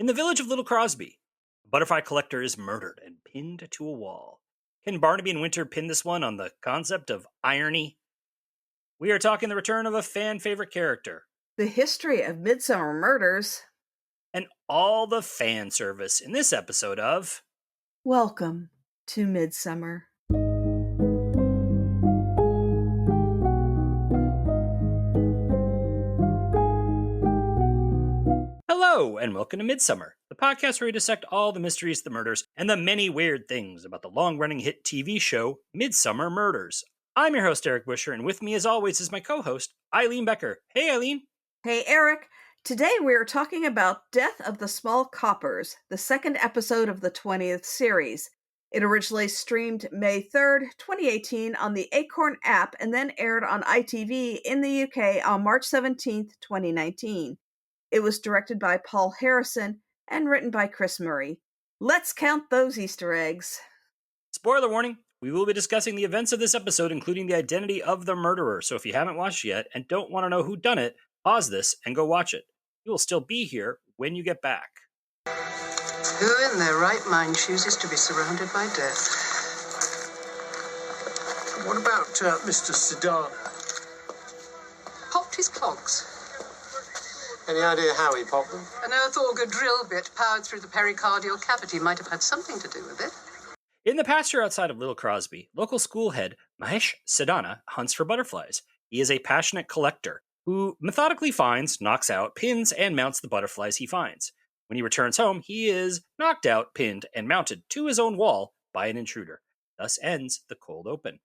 In the village of Little Crosby, a butterfly collector is murdered and pinned to a wall. Can Barnaby and Winter pin this one on the concept of irony? We are talking the return of a fan favorite character, The history of Midsomer Murders. and all the fan service in this episode of Welcome to Midsummer. Hello, and welcome to Midsummer, the podcast where we dissect all the mysteries, the murders, and the many weird things about the long-running hit TV show Midsomer Murders. I'm your host, Eric Buscher, and with me, as always, is my co-host, EIleen Becker. Hey, EIleen. Hey, Eric. Today we are talking about Death of the Small Coppers, the second episode of the 20th series. It originally streamed May 3rd, 2018 on the Acorn app and then aired on ITV in the UK on March 17th, 2019. It was directed by Paul Harrison and written by Chris Murray. Let's count those Easter eggs. Spoiler warning, we will be discussing the events of this episode, including the identity of the murderer, so if you haven't watched yet and don't want to know who done it, pause this and go watch it. You will still be here when you get back. Who in their right mind chooses to be surrounded by death? What about Mr. Sedana? Popped his clogs. Any idea how he popped them? An earth auger drill bit powered through the pericardial cavity might have had something to do with it. In the pasture outside of Little Crosby, local school head Mahesh Sedana hunts for butterflies. He is a passionate collector who methodically finds, knocks out, pins, and mounts the butterflies he finds. When he returns home, he is knocked out, pinned, and mounted to his own wall by an intruder. Thus ends the cold open.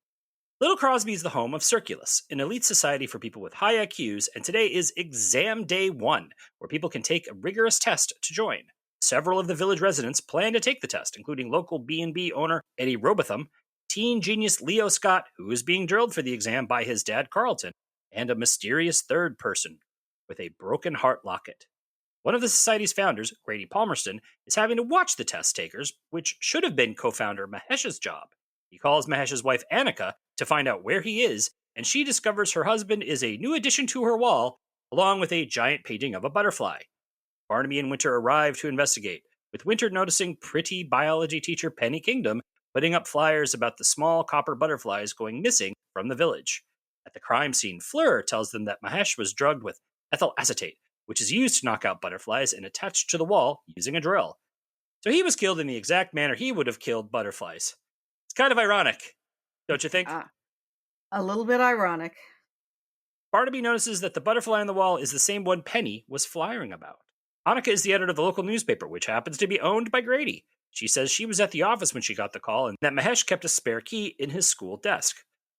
Little Crosby is the home of Circulus, an elite society for people with high IQs, and today is Exam Day 1, where people can take a rigorous test to join. Several of the village residents plan to take the test, including local B&B owner Eddie Robotham, teen genius Leo Scott, who is being drilled for the exam by his dad Carlton, and a mysterious third person with a broken heart locket. One of the society's founders, Grady Palmerston, is having to watch the test takers, which should have been co-founder Mahesh's job. He calls Mahesh's wife Annika to find out where he is, and she discovers her husband is a new addition to her wall, along with a giant painting of a butterfly. Barnaby and Winter arrive to investigate, with Winter noticing pretty biology teacher Penny Kingdom putting up flyers about the small copper butterflies going missing from the village. At the crime scene, Fleur tells them that Mahesh was drugged with ethyl acetate, which is used to knock out butterflies and attached to the wall using a drill. So he was killed in the exact manner he would have killed butterflies. It's kind of ironic, don't you think? A little bit ironic. Barnaby notices that the butterfly on the wall is the same one Penny was flying about. Annika is the editor of the local newspaper, which happens to be owned by Grady. She says she was at the office when she got the call and that Mahesh kept a spare key in his school desk.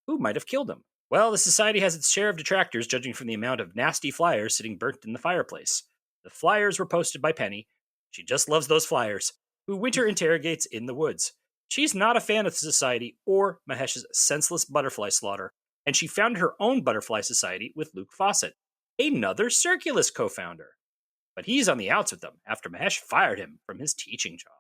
Who might have killed him? Well, the society has its share of detractors, judging from the amount of nasty flyers sitting burnt in the fireplace. The flyers were posted by Penny. She just loves those flyers, who Winter interrogates in the woods. She's not a fan of the society or Mahesh's senseless butterfly slaughter, and she founded her own butterfly society with Luke Fawcett, another Circulus co-founder. But he's on the outs with them after Mahesh fired him from his teaching job.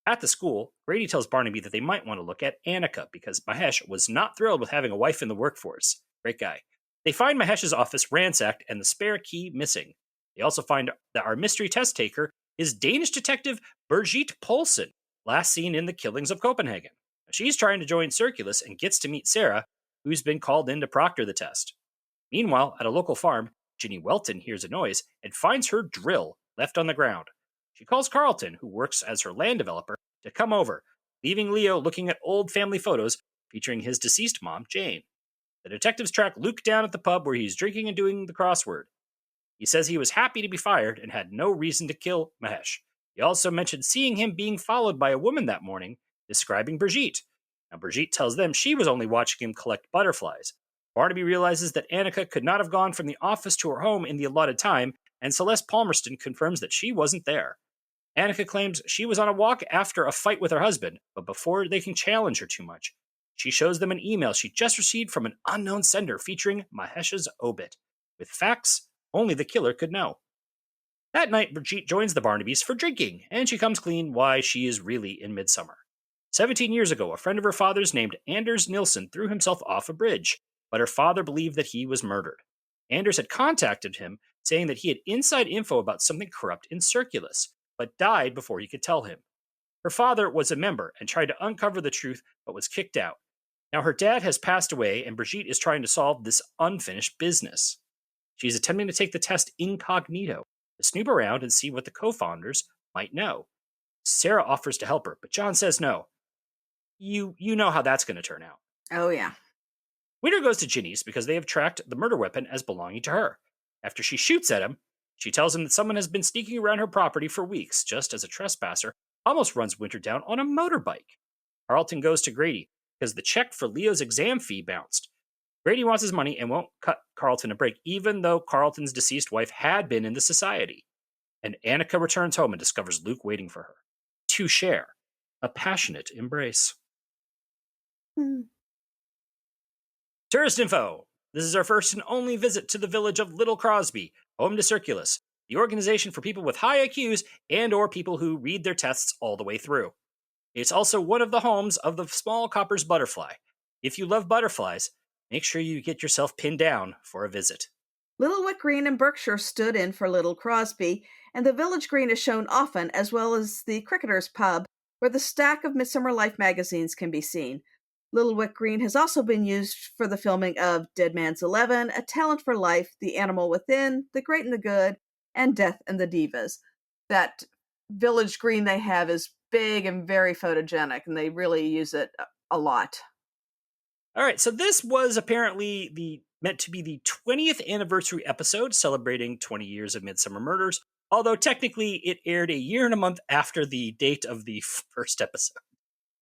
At the school, Grady tells Barnaby that they might want to look at Annika because Mahesh was not thrilled with having a wife in the workforce. Great guy. They find Mahesh's office ransacked and the spare key missing. They also find that our mystery test taker is Danish detective Birgitte Poulsen, last seen in The Killings of Copenhagen. She's trying to join Circulus and gets to meet Sarah, who's been called in to proctor the test. Meanwhile, at a local farm, Ginny Welton hears a noise and finds her drill left on the ground. She calls Carlton, who works as her land developer, to come over, leaving Leo looking at old family photos featuring his deceased mom, Jane. The detectives track Luke down at the pub where he's drinking and doing the crossword. He says he was happy to be fired and had no reason to kill Mahesh. He also mentioned seeing him being followed by a woman that morning, describing Brigitte. Now, Brigitte tells them she was only watching him collect butterflies. Barnaby realizes that Annika could not have gone from the office to her home in the allotted time, and Celeste Palmerston confirms that she wasn't there. Annika claims she was on a walk after a fight with her husband, but before they can challenge her too much, she shows them an email she just received from an unknown sender featuring Mahesh's obit, with facts only the killer could know. That night, Brigitte joins the Barnabys for drinking, and she comes clean why she is really in Midsummer. 17 years ago, a friend of her father's named Anders Nilsson threw himself off a bridge, but her father believed that he was murdered. Anders had contacted him, saying that he had inside info about something corrupt in Circulus, but died before he could tell him. Her father was a member and tried to uncover the truth, but was kicked out. Now her dad has passed away, and Brigitte is trying to solve this unfinished business. She's attempting to take the test incognito, to snoop around and see what the co-founders might know. Sarah offers to help her, but John says no. You know how that's going to turn out. Oh, yeah. Winter goes to Ginny's because they have tracked the murder weapon as belonging to her. After she shoots at him, she tells him that someone has been sneaking around her property for weeks, just as a trespasser almost runs Winter down on a motorbike. Carlton goes to Grady because the check for Leo's exam fee bounced. Grady wants his money and won't cut Carlton a break, even though Carlton's deceased wife had been in the society. And Annika returns home and discovers Luke waiting for her to share a passionate embrace. Tourist info. This is our first and only visit to the village of Little Crosby, home to Circulus, the organization for people with high IQs and or people who read their tests all the way through. It's also one of the homes of the small copper's butterfly. If you love butterflies, make sure you get yourself pinned down for a visit. Little Wick Green in Berkshire stood in for Little Crosby, and the village green is shown often, as well as the Cricketers Pub, where the stack of Midsummer Life magazines can be seen. Little Wick Green has also been used for the filming of Dead Man's 11, A Talent for Life, The Animal Within, The Great and the Good, and Death and the Divas. That village green they have is big and very photogenic, and they really use it a lot. All right, so this was apparently meant to be the 20th anniversary episode celebrating 20 years of Midsomer Murders, although technically it aired a year and a month after the date of the first episode.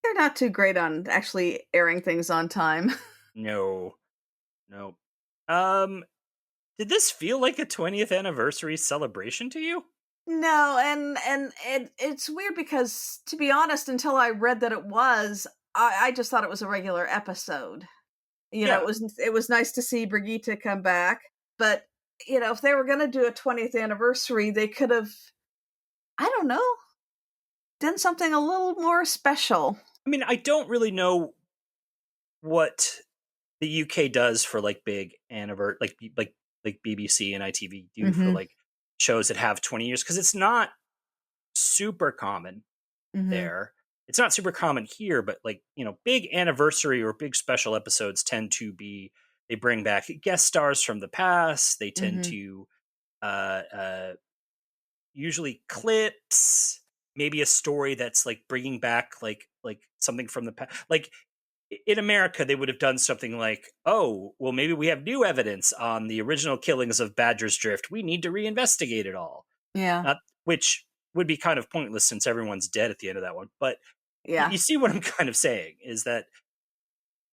They're not too great on actually airing things on time. No. Did this feel like a 20th anniversary celebration to you? No, and it's weird because, to be honest, until I read that it was, I just thought it was a regular episode. You know, it was nice to see Brigitte come back, but if they were going to do a 20th anniversary, they could have, I don't know, done something a little more special. I mean, I don't really know what the UK does for like big anniversary, like BBC and ITV do for like shows that have 20 years, because it's not super common there. It's not super common here, but like, big anniversary or big special episodes tend to be, they bring back guest stars from the past. They tend to usually clips, maybe a story that's like bringing back like something from the past. Like in America, they would have done something like, oh, well, maybe we have new evidence on the original killings of Badger's Drift. We need to reinvestigate it all. Yeah. Which would be kind of pointless since everyone's dead at the end of that one. But yeah, you see what I'm kind of saying is that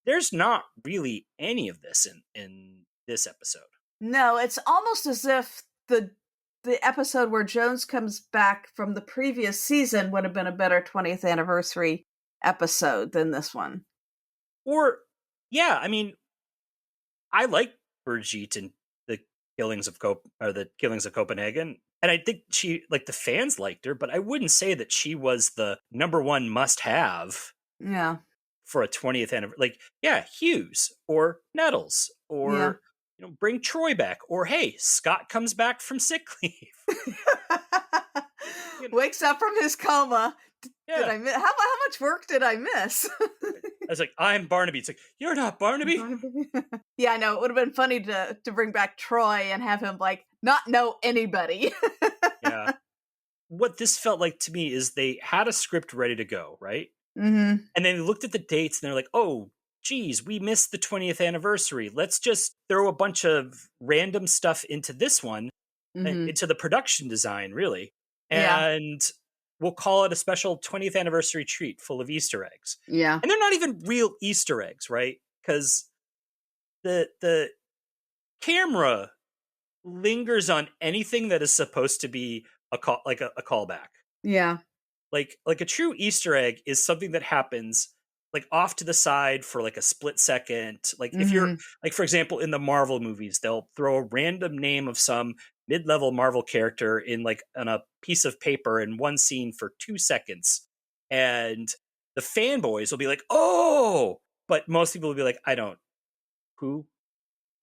there's not really any of this in this episode. No, it's almost as if the episode where Jones comes back from the previous season would have been a better 20th anniversary episode than this one. Or, yeah, I mean, I like Brigitte and the killings of Copenhagen. And I think she, like, the fans liked her, but I wouldn't say that she was the number one must-have. Yeah. For a 20th anniversary. Like, yeah, Hughes or Nettles or, bring Troy back. Or, hey, Scott comes back from sick leave. Wakes up from his coma. Yeah. Did I miss? How much work did I miss? I was like, I'm Barnaby. It's like, you're not Barnaby. Yeah, I know. It would have been funny to bring back Troy and have him, like, not know anybody. Yeah. What this felt like to me is they had a script ready to go, right? And then they looked at the dates and they're like, oh, geez, we missed the 20th anniversary. Let's just throw a bunch of random stuff into this one, into the production design, really. And we'll call it a special 20th anniversary treat full of Easter eggs. Yeah. And they're not even real Easter eggs, right? Because the camera lingers on anything that is supposed to be a callback. Yeah. Like a true Easter egg is something that happens like off to the side for like a split second. Like if you're like, for example, in the Marvel movies, they'll throw a random name of some mid-level Marvel character in like on a piece of paper in one scene for 2 seconds. And the fanboys will be like, oh, but most people will be like, who?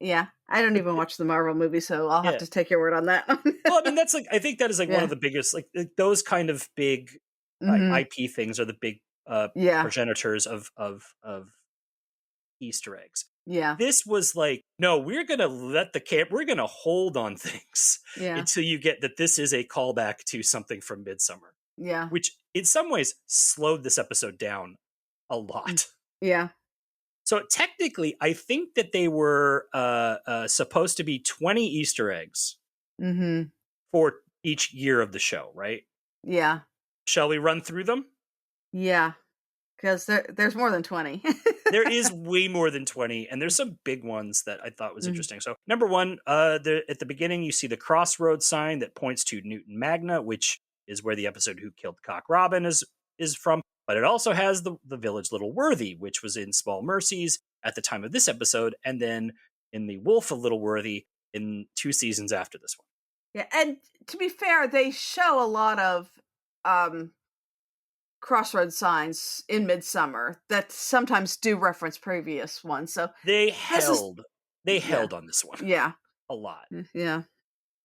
Yeah. I don't even watch the Marvel movie, so I'll have Yeah. to take your word on that. Well, I mean, that's like, I think that is like one Yeah. of the biggest, like those kind of big Mhm. IP things are the big Yeah. progenitors of Easter eggs. Yeah. This was like, no, we're gonna let we're gonna hold on things Yeah. until you get that this is a callback to something from Midsummer, Yeah. which in some ways slowed this episode down a lot. Yeah. So technically, I think that they were supposed to be 20 Easter eggs Mhm. for each year of the show, right? Yeah. Shall we run through them? Yeah. Because there's more than 20. There is way more than 20, and there's some big ones that I thought was Mhm. interesting. So, number one, at the beginning, you see the crossroads sign that points to Newton Magna, which is where the episode Who Killed Cock Robin is from. But it also has the village Little Worthy, which was in Small Mercies at the time of this episode, and then in the Wolf of Little Worthy in 2 seasons after this one. Yeah, and to be fair, they show a lot of um crossroad signs in Midsummer that sometimes do reference previous ones. So They this is held yeah. on this one Yeah. a lot. Yeah.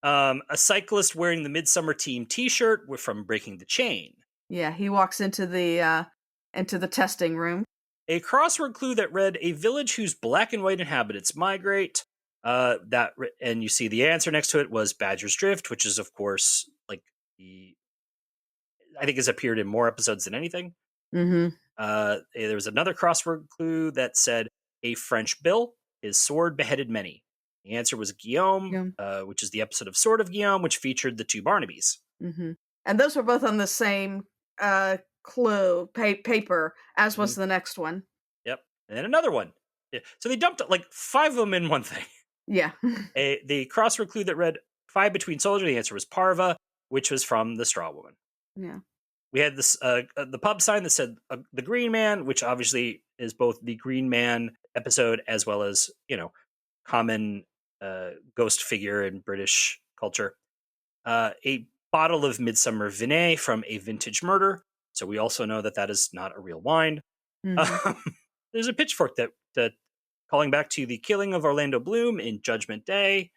A cyclist wearing the Midsummer Team T-shirt from Breaking the Chain. Yeah, he walks into the testing room. A crossword clue that read a village whose black and white inhabitants migrate. And you see the answer next to it was Badger's Drift, which is of course like I think has appeared in more episodes than anything. Mhm. There was another crossword clue that said a French bill, his sword beheaded many. The answer was Guillaume, which is the episode of Sword of Guillaume, which featured the 2 Barnabys. Mhm. And those were both on the same clue paper as was the next one. Yep. And then another one. Yeah. So they dumped like 5 of them in one thing. Yeah. The crossword clue that read 5 between soldier. The answer was Parva, which was from the Straw Woman. Yeah. We had this the pub sign that said the Green Man, which obviously is both the Green Man episode as well as common ghost figure in British culture. A bottle of Midsummer Vinay from A Vintage Murder. So we also know that is not a real wine. Mhm. There's a pitchfork that calling back to the killing of Orlando Bloom in Judgment Day.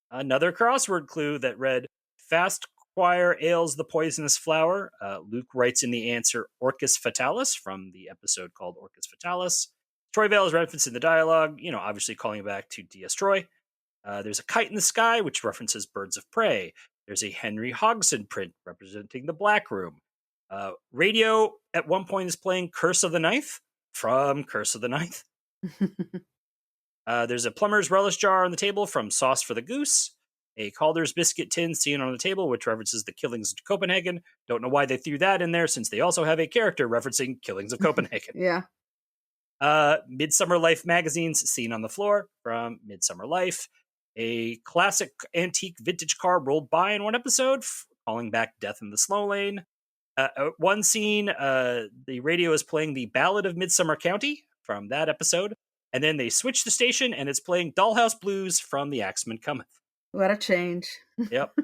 Another crossword clue that read Fast Choir ails the poisonous flower. Luke writes in the answer Orcus Fatalis from the episode called Orcus Fatalis. Troy Vale is referenced in the dialogue, obviously calling back to D.S. Troy. There's a kite in the sky, which references Birds of Prey. There's a Henry Hodgson print representing the Black Room. Radio at one point is playing Curse of the Ninth from Curse of the Ninth. There's a plumber's relish jar on the table from Sauce for the Goose. A Calder's biscuit tin seen on the table, which references the Killings of Copenhagen. Don't know why they threw that in there, since they also have a character referencing Killings of Copenhagen. Yeah. Midsummer Life magazines seen on the floor from Midsummer Life. A classic antique vintage car rolled by in one episode, calling back Death in the Slow Lane. One scene, the radio is playing the Ballad of Midsummer County from that episode. And then they switch the station and it's playing Dollhouse Blues from The Axeman Cometh. What a change. Yep.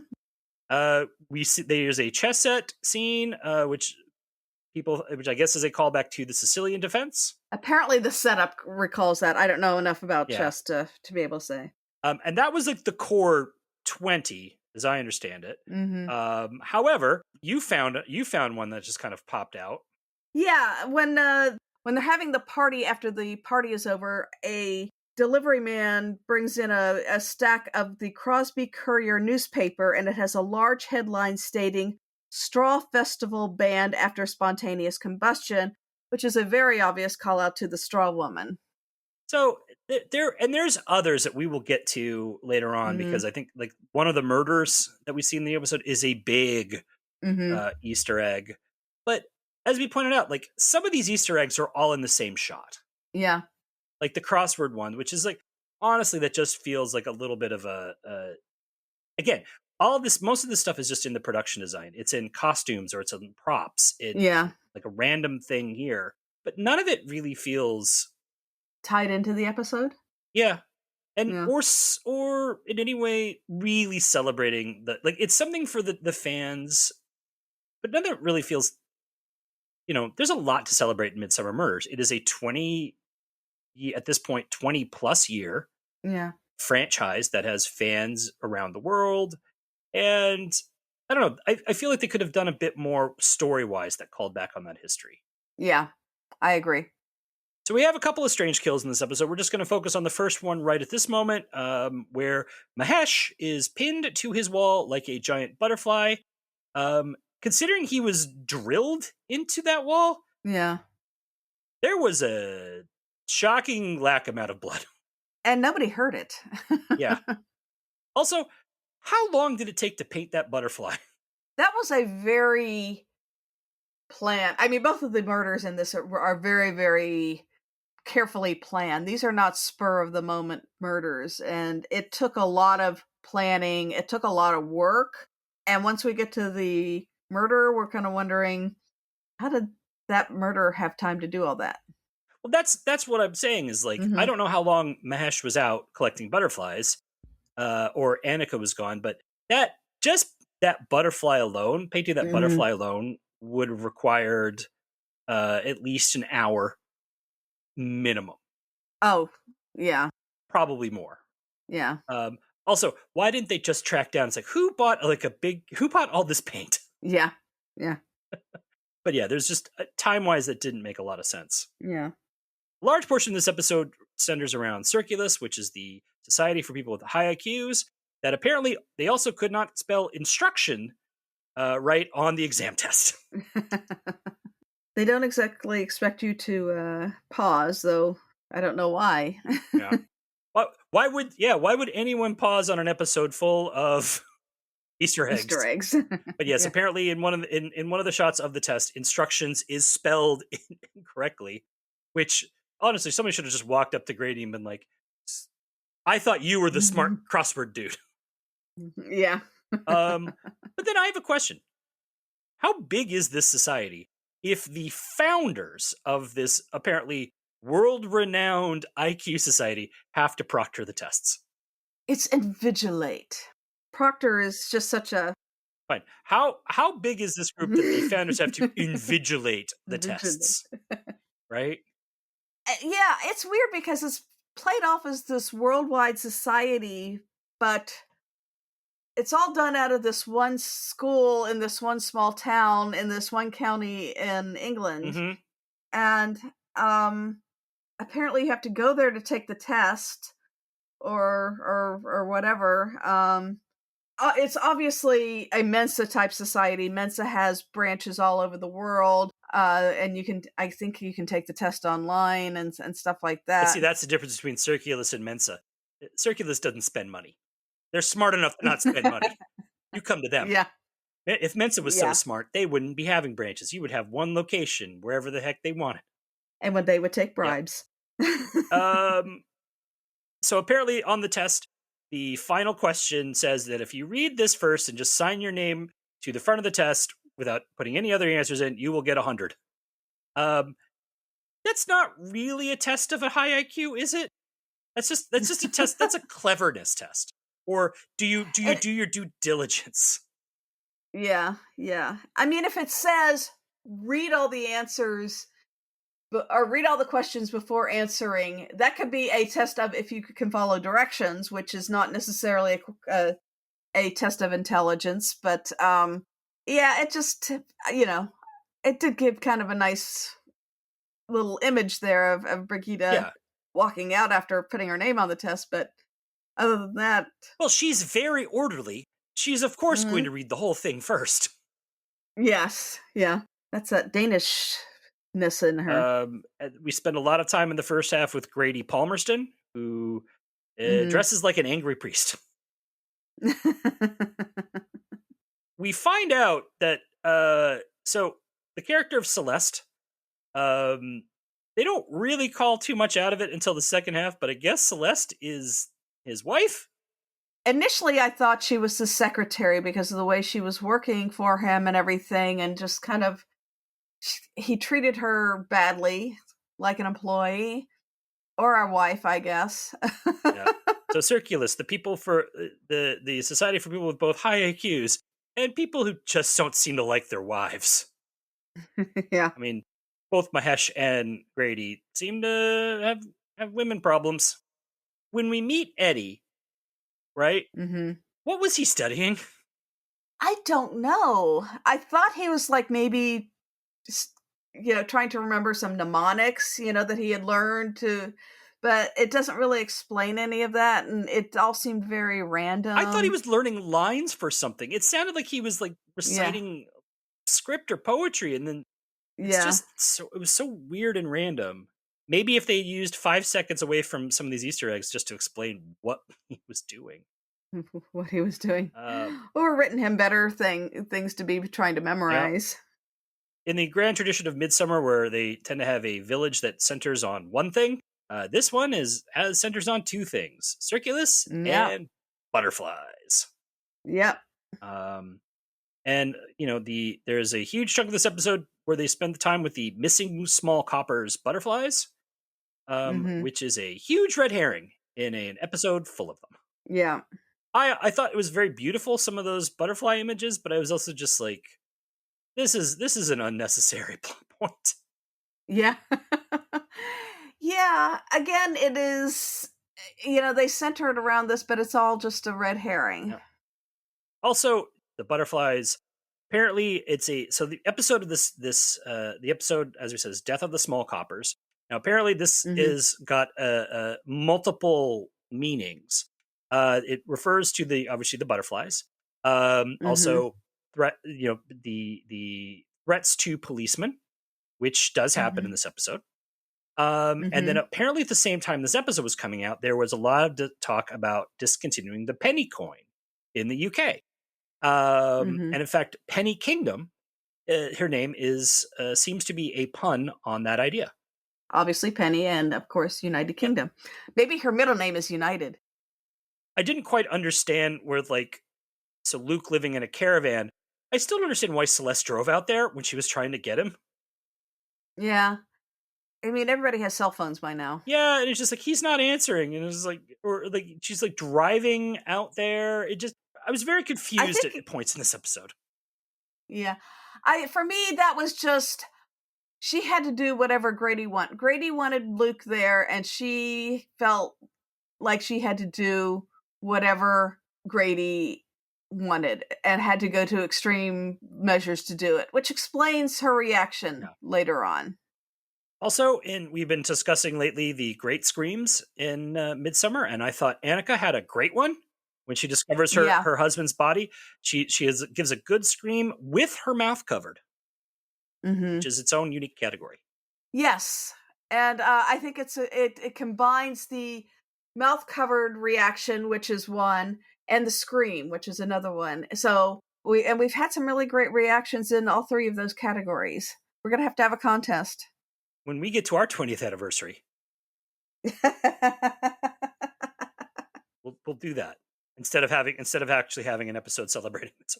We see there's a chess set scene, which I guess is a callback to the Sicilian defense. Apparently the setup recalls that. I don't know enough about chess to be able to say. And that was like the core 20, as I understand it. Mm-hmm. However, you found one that just kind of popped out. Yeah, when they're having the party after the party is over, a delivery man brings in a stack of the Crosby Courier newspaper, and it has a large headline stating Straw Festival banned after spontaneous combustion, which is a very obvious call out to the Straw Woman. So there's others that we will get to later on, because I think like one of the murders that we see in the episode is a big Easter egg. But as we pointed out, like some of these Easter eggs are all in the same shot. Yeah. Like the crossword one, which is like, honestly, that just feels like a little bit of again, most of this stuff is just in the production design. It's in costumes or it's in props. It's like a random thing here, but none of it really feels tied into the episode. Yeah. And or in any way really celebrating it's something for the fans, but none of it really feels, there's a lot to celebrate in Midsomer Murders. It is a 20 plus year. Yeah. franchise that has fans around the world. And I don't know, I feel like they could have done a bit more story-wise that called back on that history. Yeah, I agree. So we have a couple of strange kills in this episode. We're just going to focus on the first one right at this moment, where Mahesh is pinned to his wall like a giant butterfly. Considering he was drilled into that wall, Yeah. there was a shocking lack amount of blood. And nobody heard it. Yeah. Also, how long did it take to paint that butterfly? That was a very planned. I mean, both of the murders in this are very, very carefully planned. These are not spur of the moment murders, and it took a lot of planning. It took a lot of work. And once we get to the murder, we're kind of wondering, how did that murderer have time to do all that? Well, that's what I'm saying is like, I don't know how long Mahesh was out collecting butterflies, or Annika was gone, but that butterfly alone, painting that butterfly alone would have required at least an hour minimum. Oh, yeah. Probably more. Yeah. Also, why didn't they just track down? It's like, who bought all this paint? Yeah. Yeah. But yeah, there's just time-wise that didn't make a lot of sense. Yeah. A large portion of this episode centers around Circulus, which is the Society for People with High IQs, that apparently they also could not spell instruction right on the exam test. They don't exactly expect you to pause, though. I don't know why. Yeah. Why would anyone pause on an episode full of Easter eggs? Easter eggs. But yes, Yeah. apparently in one of the shots of the test, instructions is spelled incorrectly, which honestly somebody should have just walked up to Grady and been like, "I thought you were the smart crossword dude." Yeah. But then I have a question. How big is this society if the founders of this apparently world-renowned IQ society have to proctor the tests? It's invigilate. Proctor is just such a... Fine. How big is this group that the founders have to invigilate the tests? Right? Yeah, it's weird because it's played off as this worldwide society, but it's all done out of this one school in this one small town in this one county in England. And apparently you have to go there to take the test or whatever. It's obviously a Mensa type society. Mensa has branches all over the world. And I think you can take the test online and stuff like that. But see, that's the difference between Circulus and Mensa. Circulus doesn't spend money. They're smart enough to not spend money. You come to them. Yeah. If Mensa was so smart, they wouldn't be having branches. You would have one location wherever the heck they wanted. And when they would take bribes. So apparently on the test, the final question says that if you read this first and just sign your name to the front of the test without putting any other answers in, you will get 100. That's not really a test of a high IQ, is it? That's just a test. That's a cleverness test. Or do you do your due diligence? Yeah. I mean, if it says read all the answers or read all the questions before answering, that could be a test of if you can follow directions, which is not necessarily a test of intelligence. But yeah, it just, it did give kind of a nice little image there of Brigida walking out after putting her name on the test. But other than that... Well, she's very orderly. She's, of course, going to read the whole thing first. Yes, yeah. That's that Danishness in her. We spend a lot of time in the first half with Grady Palmerston, who dresses like an angry priest. We find out that, so the character of Celeste, they don't really call too much out of it until the second half, but I guess Celeste is his wife? Initially, I thought she was the secretary because of the way she was working for him and everything, and just kind of, he treated her badly, like an employee, or a wife, I guess. Yeah. So Circulus, the people for the Society for People with both high IQs and people who just don't seem to like their wives. Yeah. I mean, both Mahesh and Grady seem to have women problems. When we meet Eddie, right? Mm-hmm. What was he studying? I don't know. I thought he was like maybe, trying to remember some mnemonics, that he had learned but it doesn't really explain any of that. And it all seemed very random. I thought he was learning lines for something. It sounded like he was like Yeah. reciting script or poetry, and then it's Yeah. just it was so weird and random. Maybe if they used 5 seconds away from some of these Easter eggs just to explain what he was doing. What he was doing. Um, Or written him better things to be trying to memorize. In the grand tradition of Midsummer, where they tend to have a village that centers on one thing, this one centers on 2 things: Circulus Yep. and butterflies. Yep. And there's a huge chunk of this episode where they spend the time with the missing small coppers butterflies, Mm-hmm. which is a huge red herring in an episode full of them. Yeah. I thought it was very beautiful, some of those butterfly images, but I was also just like, this is an unnecessary plot point. Yeah. Yeah. Again, it is, they center it around this, but it's all just a red herring. Yeah. Also, the butterflies. Apparently, the episode of the episode, as we said, is Death of the Small Coppers. Now, apparently, this is got multiple meanings. It refers to obviously the butterflies. Also, the threats to policemen, which does happen in this episode. And then apparently at the same time this episode was coming out, there was a lot of talk about discontinuing the penny coin in the UK. And in fact, Penny Kingdom, her name seems to be a pun on that idea. Obviously Penny, and of course United Kingdom. Maybe her middle name is United. I didn't quite understand where, so Luke living in a caravan. I still don't understand why Celeste drove out there when she was trying to get him. Yeah. I mean, everybody has cell phones by now. Yeah, and it's just like he's not answering, and it's like, or like she's like driving out there. I was very confused at points in this episode. Yeah, for me that was just she had to do whatever Grady wanted. Grady wanted Luke there, and she felt like she had to do whatever Grady wanted, and had to go to extreme measures to do it, which explains her reaction later on. Also, we've been discussing lately the great screams in Midsomer, and I thought Annika had a great one when she discovers her husband's body. She gives a good scream with her mouth covered, which is its own unique category. Yes, and I think it combines the mouth covered reaction, which is one, and the scream, which is another one. So we've had some really great reactions in all 3 of those categories. We're gonna have to have a contest when we get to our 20th anniversary. we'll do that instead of actually having an episode celebrating it.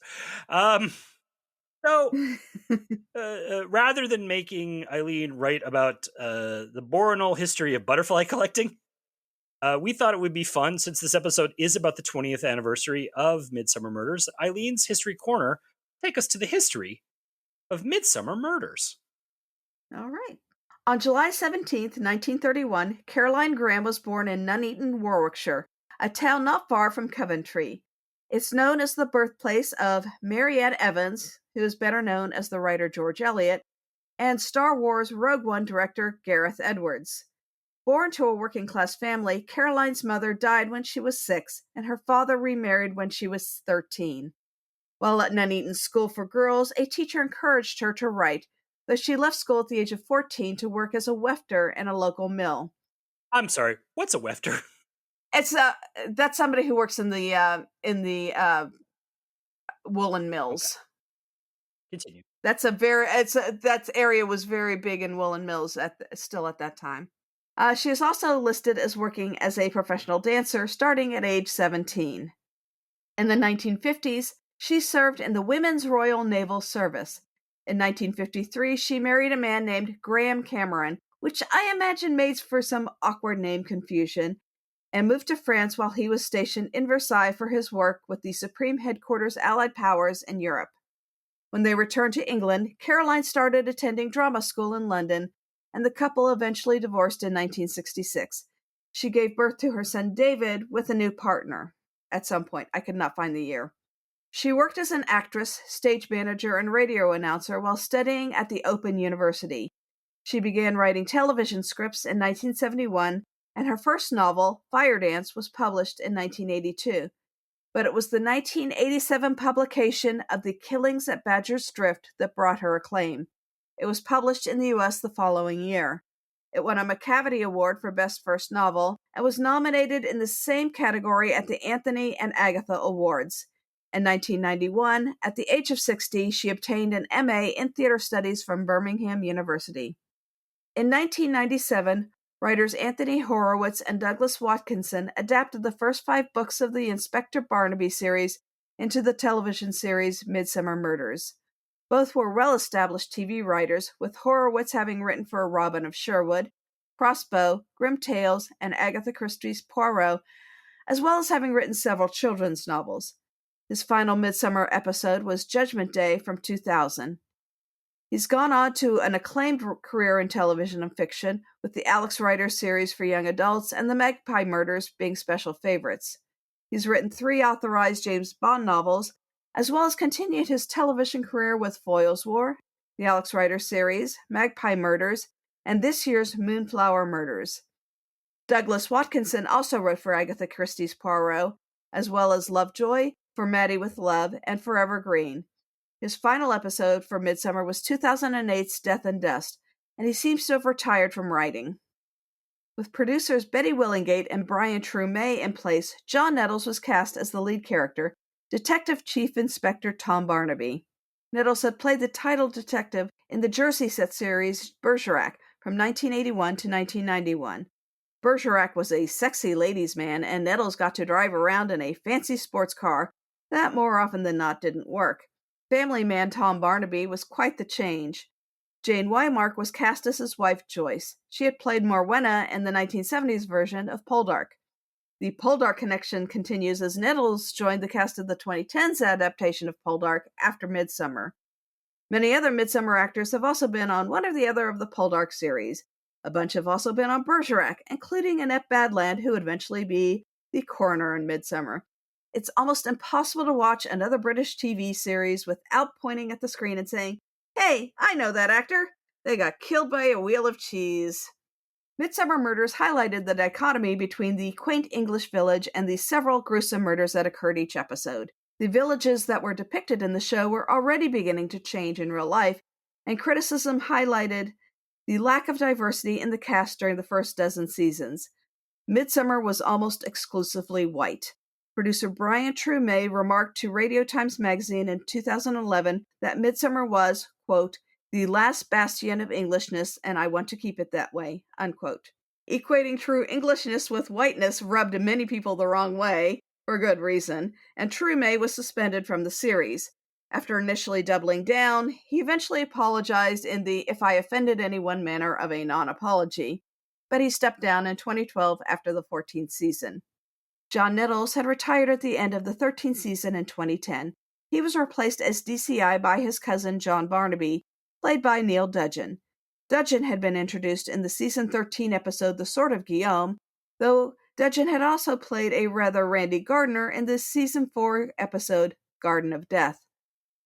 So rather than making EIleen write about the Boronal history of butterfly collecting, we thought it would be fun, since this episode is about the 20th anniversary of Midsomer Murders, EIleen's History Corner take us to the history of Midsomer Murders. All right. On July 17th, 1931, Caroline Graham was born in Nuneaton, Warwickshire, a town not far from Coventry. It's known as the birthplace of Marianne Evans, who is better known as the writer George Eliot, and Star Wars Rogue One director Gareth Edwards. Born to a working-class family, Caroline's mother died when she was 6, and her father remarried when she was 13. While at Nuneaton School for Girls, a teacher encouraged her to write, though she left school at the age of 14 to work as a wefter in a local mill. I'm sorry, what's a wefter? It's that's somebody who works in the woolen mills. Okay. Continue. That area was very big in woolen mills still at that time. She is also listed as working as a professional dancer starting at age 17. In the 1950s, she served in the Women's Royal Naval Service. In 1953, she married a man named Graham Cameron, which I imagine made for some awkward name confusion, and moved to France while he was stationed in Versailles for his work with the Supreme Headquarters Allied Powers in Europe. When they returned to England, Caroline started attending drama school in London, and the couple eventually divorced in 1966. She gave birth to her son David with a new partner. at some point. I could not find the year. She worked as an actress, stage manager, and radio announcer while studying at the Open University. She began writing television scripts in 1971, and her first novel, Fire Dance, was published in 1982. But it was the 1987 publication of The Killings at Badger's Drift that brought her acclaim. It was published in the U.S. the following year. It won a Macavity Award for Best First Novel and was nominated in the same category at the Anthony and Agatha Awards. In 1991, at the age of 60, she obtained an MA in Theater Studies from Birmingham University. In 1997, writers Anthony Horowitz and Douglas Watkinson adapted the first 5 books of the Inspector Barnaby series into the television series Midsomer Murders. Both were well-established TV writers, with Horowitz having written for Robin of Sherwood, Crossbow, Grim Tales, and Agatha Christie's Poirot, as well as having written several children's novels. His final Midsomer episode was Judgment Day from 2000. He's gone on to an acclaimed career in television and fiction, with the Alex Rider series for young adults and the Magpie Murders being special favorites. He's written 3 authorized James Bond novels, as well as continued his television career with Foyle's War, the Alex Rider series, Magpie Murders, and this year's Moonflower Murders. Douglas Watkinson also wrote for Agatha Christie's Poirot, as well as Lovejoy, For Maddie with Love, and Forever Green. His final episode for Midsomer was 2008's Death and Dust, and he seems to have retired from writing. With producers Betty Willingate and Brian True May in place, John Nettles was cast as the lead character, Detective Chief Inspector Tom Barnaby. Nettles had played the title detective in the Jersey set series Bergerac from 1981 to 1991. Bergerac was a sexy ladies' man, and Nettles got to drive around in a fancy sports car that more often than not didn't work. Family man Tom Barnaby was quite the change. Jane Wymark was cast as his wife Joyce. She had played Morwenna in the 1970s version of Poldark. The Poldark connection continues as Nettles joined the cast of the 2010s adaptation of Poldark after Midsomer. Many other Midsomer actors have also been on one or the other of the Poldark series. A bunch have also been on Bergerac, including Annette Badland, who would eventually be the coroner in Midsomer. It's almost impossible to watch another British TV series without pointing at the screen and saying, "Hey, I know that actor. They got killed by a wheel of cheese." Midsomer Murders highlighted the dichotomy between the quaint English village and the several gruesome murders that occurred each episode. The villages that were depicted in the show were already beginning to change in real life, and criticism highlighted the lack of diversity in the cast during the first dozen seasons. Midsomer was almost exclusively white. Producer Brian True May remarked to Radio Times magazine in 2011 that Midsomer was, quote, "the last bastion of Englishness, and I want to keep it that way," unquote. Equating true Englishness with whiteness rubbed many people the wrong way, for good reason, and True May was suspended from the series. After initially doubling down, he eventually apologized in the "if I offended anyone" manner of a non-apology, but he stepped down in 2012 after the 14th season. John Nettles had retired at the end of the 13th season in 2010. He was replaced as DCI by his cousin John Barnaby, played by Neil Dudgeon. Dudgeon had been introduced in the season 13 episode The Sword of Guillaume, though Dudgeon had also played a rather Randy Gardner in the season 4 episode Garden of Death.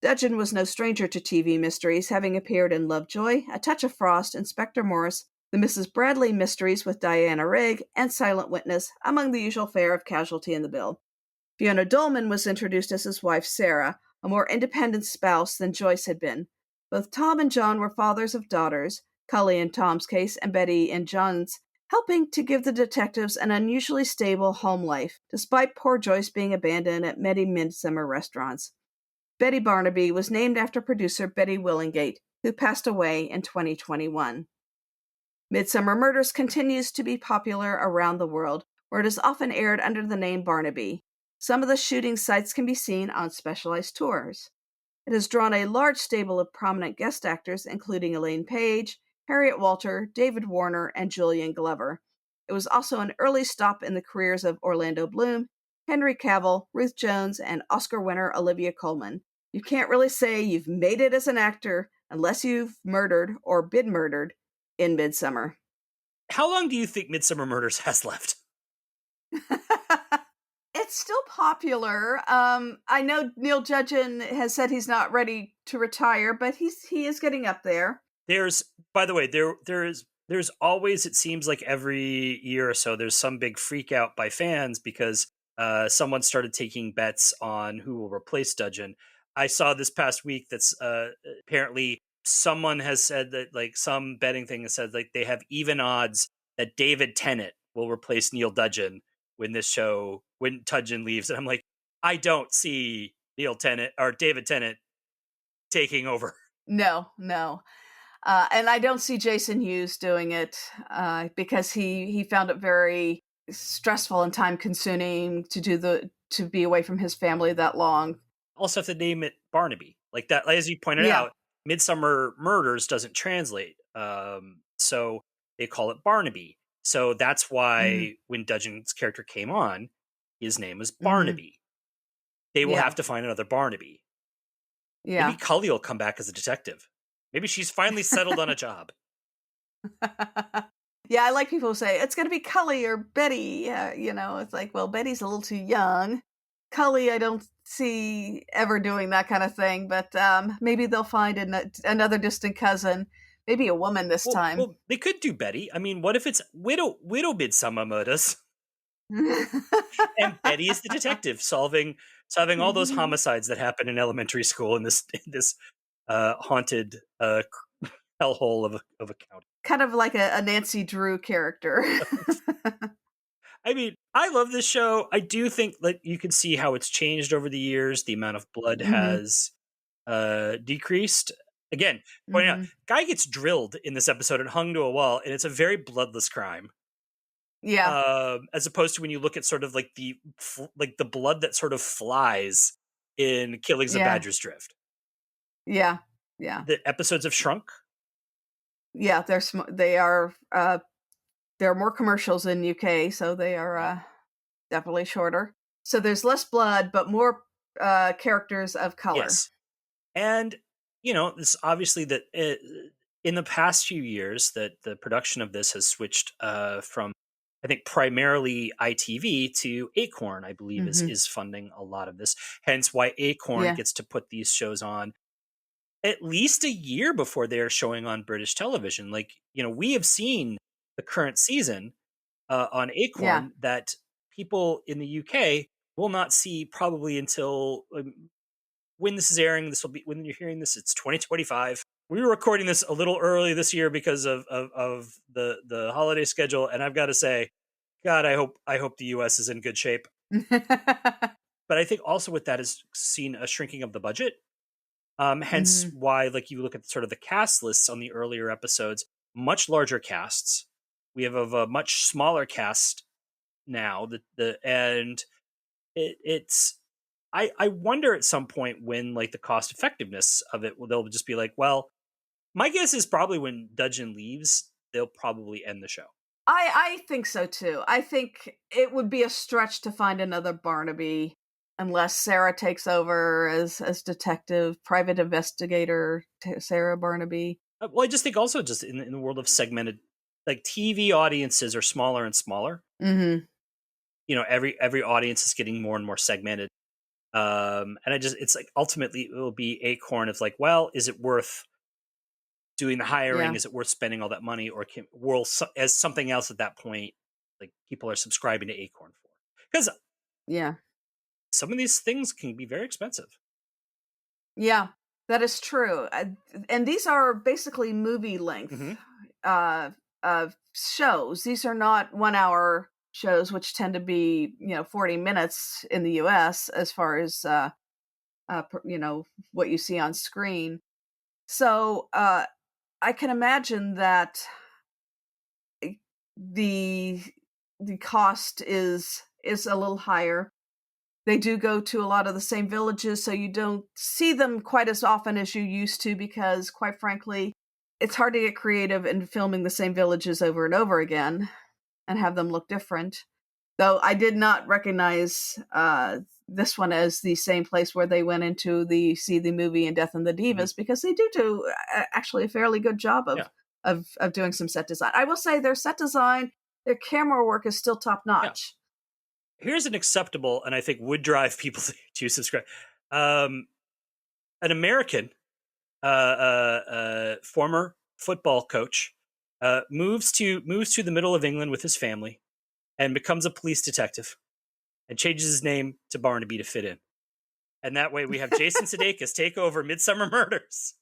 Dudgeon was no stranger to TV mysteries, having appeared in Lovejoy, A Touch of Frost, Inspector Morse, The Mrs. Bradley Mysteries with Diana Rigg, and Silent Witness, among the usual fare of Casualty in the Bill. Fiona Dolman was introduced as his wife Sarah, a more independent spouse than Joyce had been. Both Tom and John were fathers of daughters, Cully in Tom's case and Betty in John's, helping to give the detectives an unusually stable home life, despite poor Joyce being abandoned at many Midsomer restaurants. Betty Barnaby was named after producer Betty Willingate, who passed away in 2021. Midsomer Murders continues to be popular around the world, where it is often aired under the name Barnaby. Some of the shooting sites can be seen on specialized tours. It has drawn a large stable of prominent guest actors, including Elaine Page, Harriet Walter, David Warner, and Julian Glover. It was also an early stop in the careers of Orlando Bloom, Henry Cavill, Ruth Jones, and Oscar winner Olivia Colman. You can't really say you've made it as an actor unless you've murdered or been murdered in Midsomer. How long do you think Midsomer Murders has left? It's it's still popular. I know Neil Judgeon has said he's not ready to retire, but he is getting up there. There's, by the way, there's always, it seems like every year or so, there's some big freak out by fans because someone started taking bets on who will replace Dudgeon. I saw this past week that's apparently someone has said that, like, some betting thing has said like they have even odds that David Tennant will replace Neil Dudgeon when Dudgeon leaves. And I'm like, I don't see Neil Tennant or David Tennant taking over. No. And I don't see Jason Hughes doing it because he found it very stressful and time consuming to be away from his family that long. Also have to name it Barnaby. Like that, as you pointed out, Midsomer Murders doesn't translate. So they call it Barnaby. So that's why when Dudgeon's character came on, his name was Barnaby. They will have to find another Barnaby. Yeah. Maybe Cully will come back as a detective. Maybe she's finally settled on a job. Yeah, I like people who say, it's going to be Cully or Betty. It's like, well, Betty's a little too young. Cully, I don't see ever doing that kind of thing, but maybe they'll find another distant cousin. Maybe a woman this time. Well, they could do Betty. I mean, what if it's Widow Midsomer Murders? And Betty is the detective solving all those homicides that happen in elementary school in this haunted hellhole of a county. Kind of like a Nancy Drew character. I mean, I love this show. I do think that you can see how it's changed over the years. The amount of blood has decreased. Again, pointing out, guy gets drilled in this episode and hung to a wall, and it's a very bloodless crime. Yeah. As opposed to when you look at sort of like the blood that sort of flies in Killings of Badger's Drift. Yeah. The episodes have shrunk. Yeah, they are. There are more commercials in UK, so they are definitely shorter. So there's less blood, but more characters of color. Yes, and this obviously that in the past few years that the production of this has switched from, I think, primarily ITV to Acorn, I believe, is funding a lot of this. Hence why Acorn gets to put these shows on at least a year before they are showing on British television. Like, we have seen the current season on Acorn that people in the UK will not see probably until when this is airing. This will be, when you're hearing this, it's 2025. We were recording this a little early this year because of the holiday schedule, and I've got to say, God, I hope the US is in good shape. But I think also with that has seen a shrinking of the budget. Hence why, like, you look at sort of the cast lists on the earlier episodes, much larger casts. We have a much smaller cast now. I wonder at some point when, like, the cost effectiveness of it, they'll just be like, well, my guess is probably when Dudgeon leaves, they'll probably end the show. I think so too. I think it would be a stretch to find another Barnaby unless Sarah takes over as detective, private investigator, Sarah Barnaby. Well, I just think also just in the world of segmented, like, TV audiences are smaller and smaller. Every audience is getting more and more segmented. And it's like, ultimately it will be Acorn. It's like, well, is it worth doing the hiring? Is it worth spending all that money, or as something else at that point, like, people are subscribing to Acorn for? Because some of these things can be very expensive. Yeah, that is true. And these are basically movie length shows. These are not 1 hour shows, which tend to be 40 minutes in the US as far as what you see on screen. So I can imagine that the cost is a little higher. They do go to a lot of the same villages, so you don't see them quite as often as you used to, because, quite frankly, it's hard to get creative in filming the same villages over and over again and have them look different. Though I did not recognize this one as the same place where they went into see the movie in Death and the Divas, because they do actually a fairly good job of doing some set design. I will say their set design, their camera work is still top notch. here's an acceptable, and I think would drive people to subscribe. An American former football coach moves to the middle of England with his family and becomes a police detective and changes his name to Barnaby to fit in. And that way we have Jason Sudeikis take over Midsomer Murders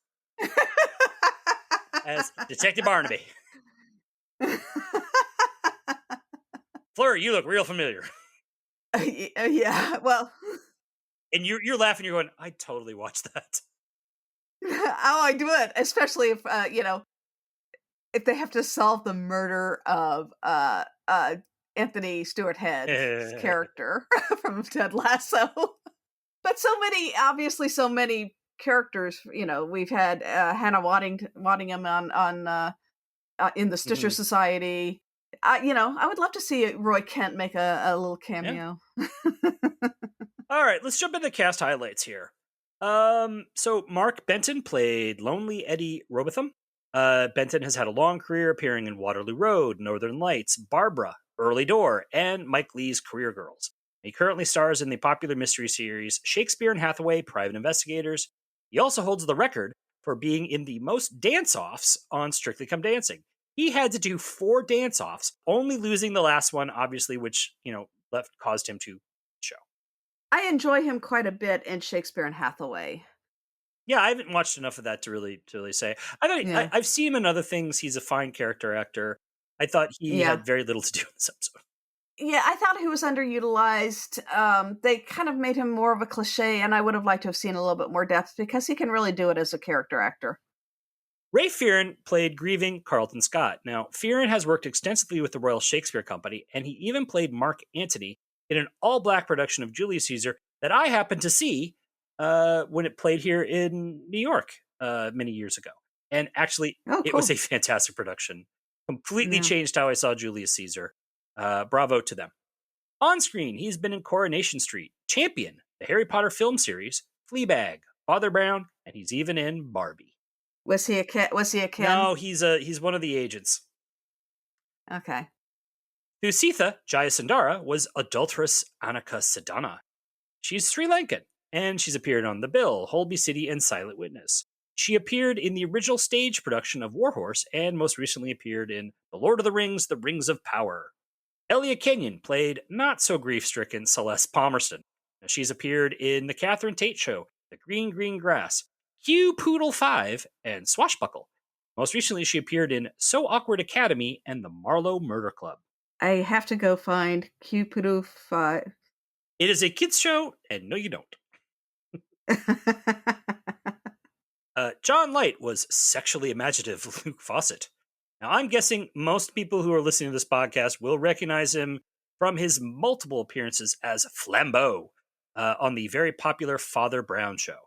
as Detective Barnaby. Fleur, you look real familiar. Yeah, well. And you're laughing, you're going, I'd totally watch that. Oh, I do it, especially if, if they have to solve the murder of Anthony Stewart Head's character from Ted Lasso. But so many characters, we've had Hannah Waddingham on in the Stitcher Society. I would love to see Roy Kent make a little cameo. Yeah. All right, let's jump into cast highlights here. So Mark Benton played Lonely Eddie Robotham. Benton has had a long career appearing in Waterloo Road, Northern Lights, Barbara, Early Door, and Mike Lee's Career Girls. He currently stars in the popular mystery series Shakespeare and Hathaway Private Investigators. He also holds the record for being in the most dance-offs on Strictly Come Dancing. He had to do 4 dance-offs, only losing the last one, obviously, which, caused him to show. I enjoy him quite a bit in Shakespeare and Hathaway. Yeah, I haven't watched enough of that to really say. I've seen him in other things. He's a fine character actor. I thought he had very little to do in this episode. Yeah, I thought he was underutilized. They kind of made him more of a cliche, and I would have liked to have seen a little bit more depth because he can really do it as a character actor. Ray Fearon played grieving Carlton Scott. Now, Fearon has worked extensively with the Royal Shakespeare Company, and he even played Mark Antony in an all-black production of Julius Caesar that I happened to see when it played here in New York many years ago. And actually, It was a fantastic production. Completely changed how I saw Julius Caesar. Bravo to them. On screen, he's been in Coronation Street, Champion, the Harry Potter film series, Fleabag, Father Brown, and he's even in Barbie. Was he a kid? No, he's one of the agents. Okay. Thusitha Jayasundara was adulteress Annika Sadhana. She's Sri Lankan, and she's appeared on The Bill, Holby City, and Silent Witness. She appeared in the original stage production of Warhorse, and most recently appeared in The Lord of the Rings, The Rings of Power. Elia Kenyon played not-so-grief-stricken Celeste Palmerston. Now, she's appeared in The Catherine Tate Show, The Green Green Grass, Q Poodle 5, and Swashbuckle. Most recently, she appeared in So Awkward Academy and The Marlowe Murder Club. I have to go find Q Poodle 5. It is a kids' show, and no, you don't. John Light was sexually imaginative Luke Fawcett. Now, I'm guessing most people who are listening to this podcast will recognize him from his multiple appearances as Flambeau on the very popular Father Brown show.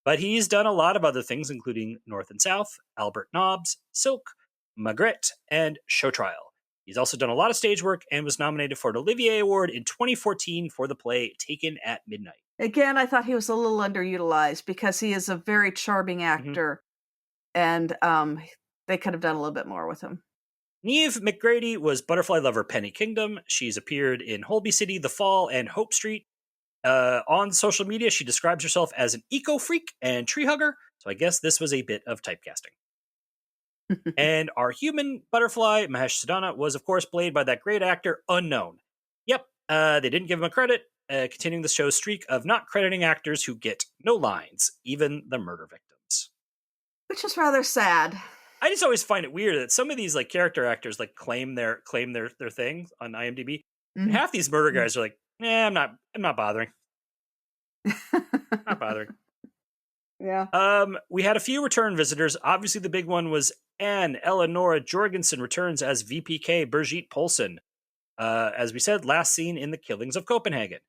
But he's done a lot of other things, including North and South, Albert Nobbs, Silk, Maigret, and Show Trial. He's also done a lot of stage work and was nominated for an Olivier Award in 2014 for the play Taken at Midnight. Again, I thought he was a little underutilized because he is a very charming actor, and they could have done a little bit more with him. Neve McGrady was Butterfly Lover Penny Kingdom. She's appeared in Holby City, The Fall, and Hope Street. On social media, she describes herself as an eco-freak and tree hugger, so I guess this was a bit of typecasting. And our human butterfly, Mahesh Sadhana, was, of course, played by that great actor, Unknown. Yep, they didn't give him a credit, continuing the show's streak of not crediting actors who get no lines, even the murder victims. Which is rather sad. I just always find it weird that some of these claim actors claim their thing on IMDb. And half these murder guys are like, I'm not bothering. Not bothering. Yeah. We had a few return visitors. Obviously, the big one was Anne Eleonora Jorgensen returns as VPK Birgit Poulsen. As we said, last seen in The Killings of Copenhagen.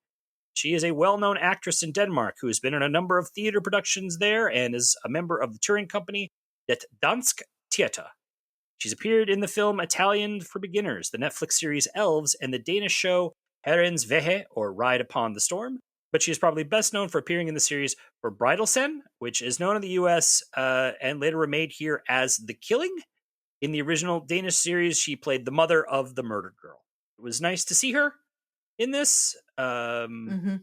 She is a well-known actress in Denmark who has been in a number of theater productions there and is a member of the touring company Det Dansk Teater. She's appeared in the film Italian for Beginners, the Netflix series Elves, and the Danish show Herrens Veje, or Ride Upon the Storm. But she is probably best known for appearing in the series for Bridalsen, which is known in the US and later remade here as The Killing. In the original Danish series, she played the mother of the murdered girl. It was nice to see her in this. Mm-hmm.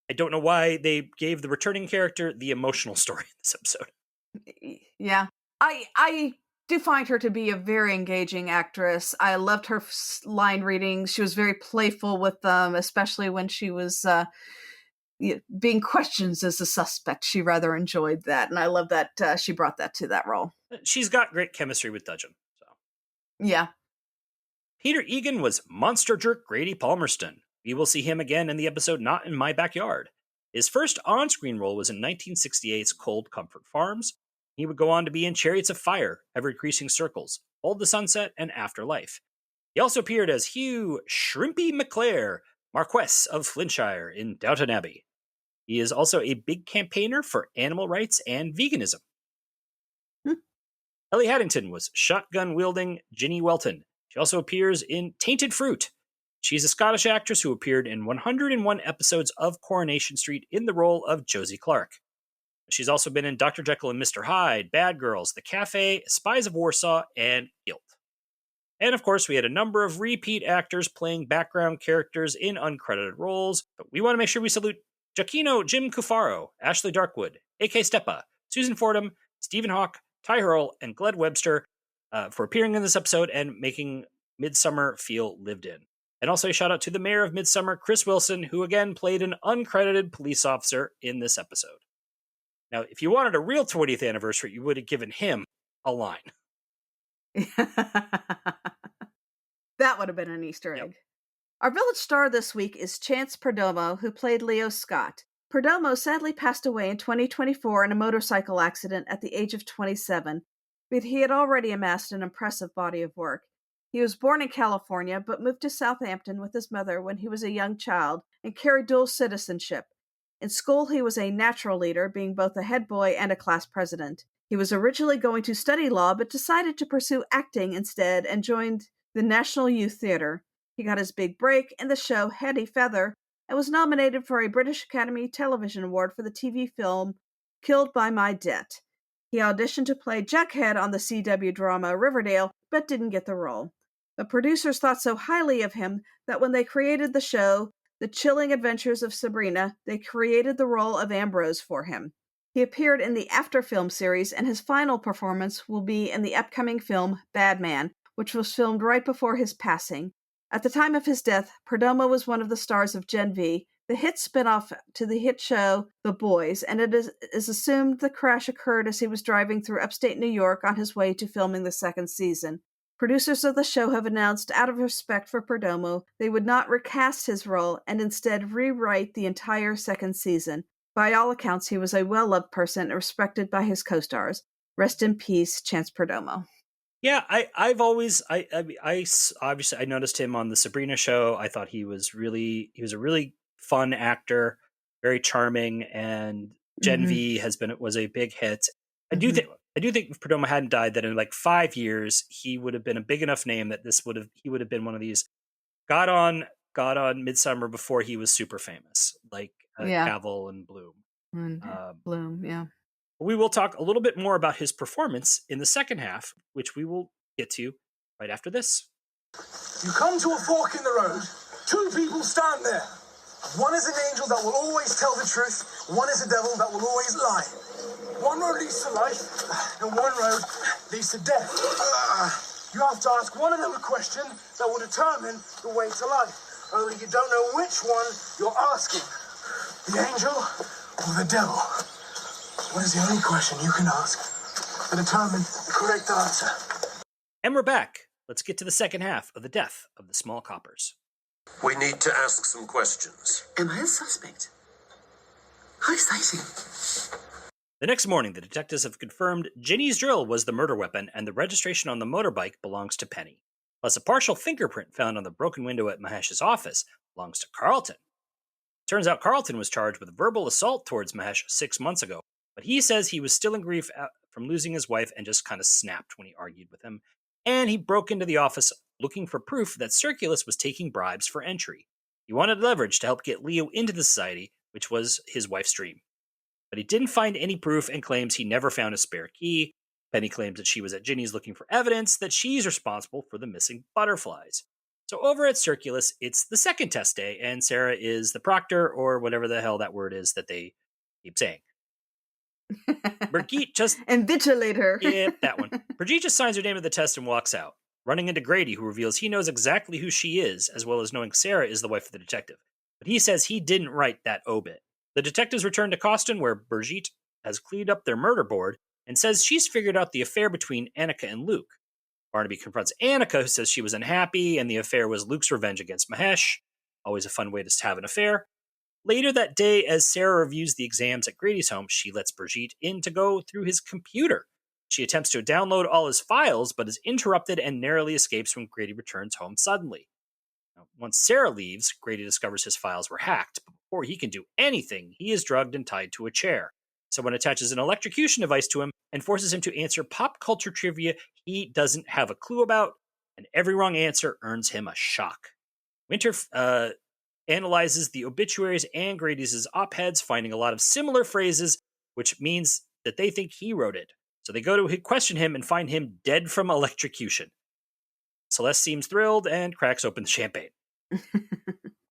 I don't know why they gave the returning character the emotional story in this episode. Yeah. I do find her to be a very engaging actress. I loved her line readings. She was very playful with them, especially when she was being questioned as a suspect. She rather enjoyed that, and I love that she brought that to that role. She's got great chemistry with Dudgeon. So Yeah. Peter Egan was monster jerk Grady Palmerston. We will see him again in the episode Not in My Backyard. His first on-screen role was in 1968's Cold Comfort Farms. He would go on to be in Chariots of Fire, Ever-Increasing Circles, Hold the Sunset, and Afterlife. He also appeared as Hugh Shrimpy McClare, Marquess of Flintshire in Downton Abbey. He is also a big campaigner for animal rights and veganism. Ellie Haddington was shotgun-wielding Ginny Welton. She also appears in Tainted Fruit. She's a Scottish actress who appeared in 101 episodes of Coronation Street in the role of Josie Clark. She's also been in Dr. Jekyll and Mr. Hyde, Bad Girls, The Cafe, Spies of Warsaw, and Guilt. And of course, we had a number of repeat actors playing background characters in uncredited roles, but we want to make sure we salute Giacchino Jim Cufaro, Ashley Darkwood, A.K. Steppa, Susan Fordham, Stephen Hawke, Ty Hurl, and Gled Webster for appearing in this episode and making Midsomer feel lived in. And also a shout out to the mayor of Midsomer, Chris Wilson, who again played an uncredited police officer in this episode. Now, if you wanted a real 20th anniversary, you would have given him a line. That would have been an Easter egg. Yep. Our village star this week is Chance Perdomo, who played Leo Scott. Perdomo sadly passed away in 2024 in a motorcycle accident at the age of 27, but he had already amassed an impressive body of work. He was born in California, but moved to Southampton with his mother when he was a young child and carried dual citizenship. In school, he was a natural leader, being both a head boy and a class president. He was originally going to study law, but decided to pursue acting instead and joined the National Youth Theatre. He got his big break in the show Hetty Feather and was nominated for a British Academy Television Award for the TV film Killed by My Debt. He auditioned to play Jughead on the CW drama Riverdale, but didn't get the role. The producers thought so highly of him that when they created the show, The Chilling Adventures of Sabrina, they created the role of Ambrose for him. He appeared in the After film series, and his final performance will be in the upcoming film Bad Man, which was filmed right before his passing. At the time of his death, Perdomo was one of the stars of Gen V, the hit spin-off to the hit show The Boys, and it is assumed the crash occurred as he was driving through upstate New York on his way to filming the second season. Producers of the show have announced, out of respect for Perdomo, they would not recast his role and instead rewrite the entire second season. By all accounts, he was a well-loved person and respected by his co-stars. Rest in peace, Chance Perdomo. Yeah, I've always obviously I noticed him on the Sabrina show. I thought he was a really fun actor, very charming, and Gen V was a big hit. I do think if Perdomo hadn't died, that in like 5 years he would have been a big enough name that he would have been one of these got on Midsomer before he was super famous, like Cavill and Bloom. Bloom, yeah. We will talk a little bit more about his performance in the second half, which we will get to right after this. You come to a fork in the road. Two people stand there. One is an angel that will always tell the truth. One is a devil that will always lie. One road leads to life, and one road leads to death. You have to ask one of them a question that will determine the way to life. Only you don't know which one you're asking. The angel or the devil? What is the only question you can ask to determine the correct answer? And we're back. Let's get to the second half of The Death of the Small Coppers. We need to ask some questions. Am I a suspect? Hi, Stacy. The next morning, the detectives have confirmed Ginny's drill was the murder weapon, and the registration on the motorbike belongs to Penny. Plus, a partial fingerprint found on the broken window at Mahesh's office belongs to Carlton. Turns out Carlton was charged with verbal assault towards Mahesh 6 months ago, but he says he was still in grief from losing his wife and just kind of snapped when he argued with him. And he broke into the office looking for proof that Circulus was taking bribes for entry. He wanted leverage to help get Leo into the society, which was his wife's dream. But he didn't find any proof and claims he never found a spare key. Penny claims that she was at Ginny's looking for evidence that she's responsible for the missing butterflies. So over at Circulus, it's the second test day, and Sarah is the proctor, or whatever the hell that word is that they keep saying. Brigitte just... Invigilator. Yep, that one. Brigitte just signs her name to the test and walks out, running into Grady, who reveals he knows exactly who she is, as well as knowing Sarah is the wife of the detective. But he says he didn't write that obit. The detectives return to Coston, where Brigitte has cleaned up their murder board and says she's figured out the affair between Annika and Luke. Barnaby confronts Annika, who says she was unhappy and the affair was Luke's revenge against Mahesh. Always a fun way to have an affair. Later that day, as Sarah reviews the exams at Grady's home, she lets Brigitte in to go through his computer. She attempts to download all his files, but is interrupted and narrowly escapes when Grady returns home suddenly. Now, once Sarah leaves, Grady discovers his files were hacked, but before he can do anything, he is drugged and tied to a chair. Someone attaches an electrocution device to him and forces him to answer pop culture trivia he doesn't have a clue about, and every wrong answer earns him a shock. Winter analyzes the obituaries and Grady's op-eds, finding a lot of similar phrases, which means that they think he wrote it. So they go to question him and find him dead from electrocution. Celeste seems thrilled and cracks open the champagne.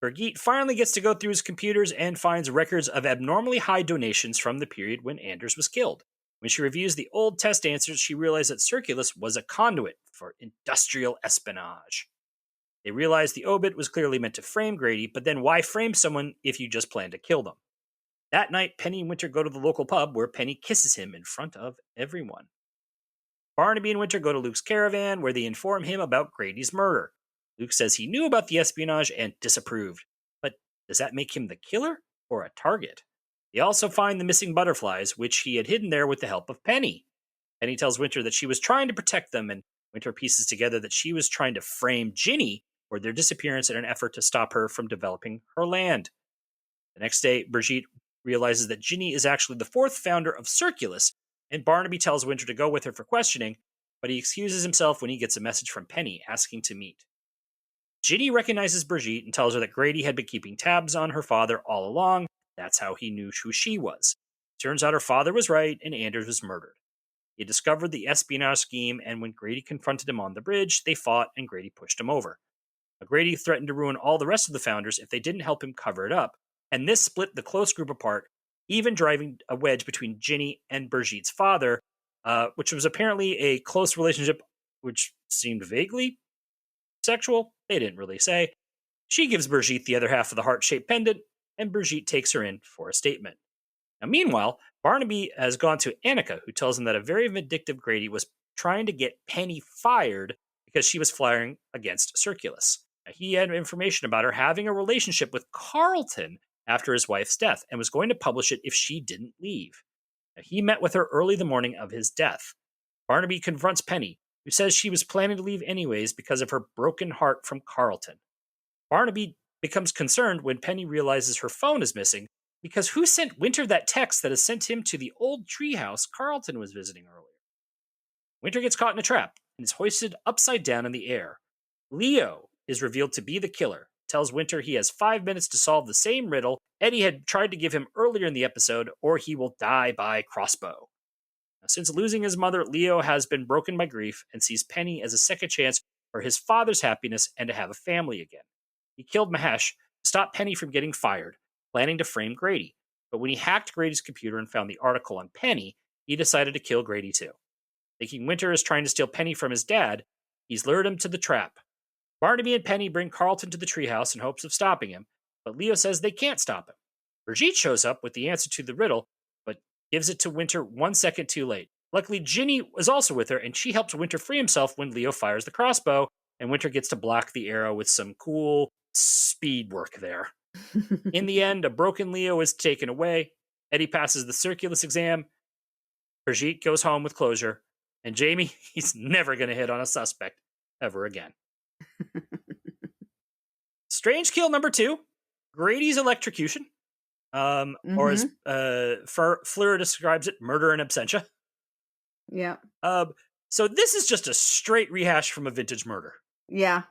Brigitte finally gets to go through his computers and finds records of abnormally high donations from the period when Anders was killed. When she reviews the old test answers, she realizes that Circulus was a conduit for industrial espionage. They realize the obit was clearly meant to frame Grady, but then why frame someone if you just plan to kill them? That night, Penny and Winter go to the local pub where Penny kisses him in front of everyone. Barnaby and Winter go to Luke's caravan where they inform him about Grady's murder. Luke says he knew about the espionage and disapproved. But does that make him the killer or a target? They also find the missing butterflies, which he had hidden there with the help of Penny. Penny tells Winter that she was trying to protect them, and Winter pieces together that she was trying to frame Ginny for their disappearance in an effort to stop her from developing her land. The next day, Brigitte realizes that Ginny is actually the fourth founder of Circulus, and Barnaby tells Winter to go with her for questioning, but he excuses himself when he gets a message from Penny asking to meet. Ginny recognizes Brigitte and tells her that Grady had been keeping tabs on her father all along. That's how he knew who she was. Turns out her father was right and Anders was murdered. He discovered the espionage scheme, and when Grady confronted him on the bridge, they fought and Grady pushed him over. Grady threatened to ruin all the rest of the founders if they didn't help him cover it up, and this split the close group apart, even driving a wedge between Ginny and Brigitte's father, which was apparently a close relationship which seemed vaguely sexual. They didn't really say. She gives Brigitte the other half of the heart-shaped pendant, and Brigitte takes her in for a statement. Now, meanwhile, Barnaby has gone to Annika, who tells him that a very vindictive Grady was trying to get Penny fired because she was flying against Circulus. Now, he had information about her having a relationship with Carlton after his wife's death and was going to publish it if she didn't leave. Now, he met with her early the morning of his death. Barnaby confronts Penny, who says she was planning to leave anyways because of her broken heart from Carlton. Barnaby becomes concerned when Penny realizes her phone is missing, because who sent Winter that text that has sent him to the old treehouse Carlton was visiting earlier? Winter gets caught in a trap and is hoisted upside down in the air. Leo is revealed to be the killer, tells Winter he has 5 minutes to solve the same riddle Eddie had tried to give him earlier in the episode, or he will die by crossbow. Now, since losing his mother, Leo has been broken by grief and sees Penny as a second chance for his father's happiness and to have a family again. He killed Mahesh to stop Penny from getting fired, planning to frame Grady. But when he hacked Grady's computer and found the article on Penny, he decided to kill Grady too. Thinking Winter is trying to steal Penny from his dad, he's lured him to the trap. Barnaby and Penny bring Carlton to the treehouse in hopes of stopping him, but Leo says they can't stop him. Brigitte shows up with the answer to the riddle, but gives it to Winter 1 second too late. Luckily, Ginny was also with her, and she helps Winter free himself when Leo fires the crossbow, and Winter gets to block the arrow with some cool speed work there. In the end, a broken Leo is taken away. Eddie passes the Circulus exam. Brigitte goes home with closure. And Jamie, he's never going to hit on a suspect ever again. Strange kill number 2, Grady's electrocution. Or as Fleur describes it, murder in absentia. Yeah. So this is just a straight rehash from a vintage murder. Yeah.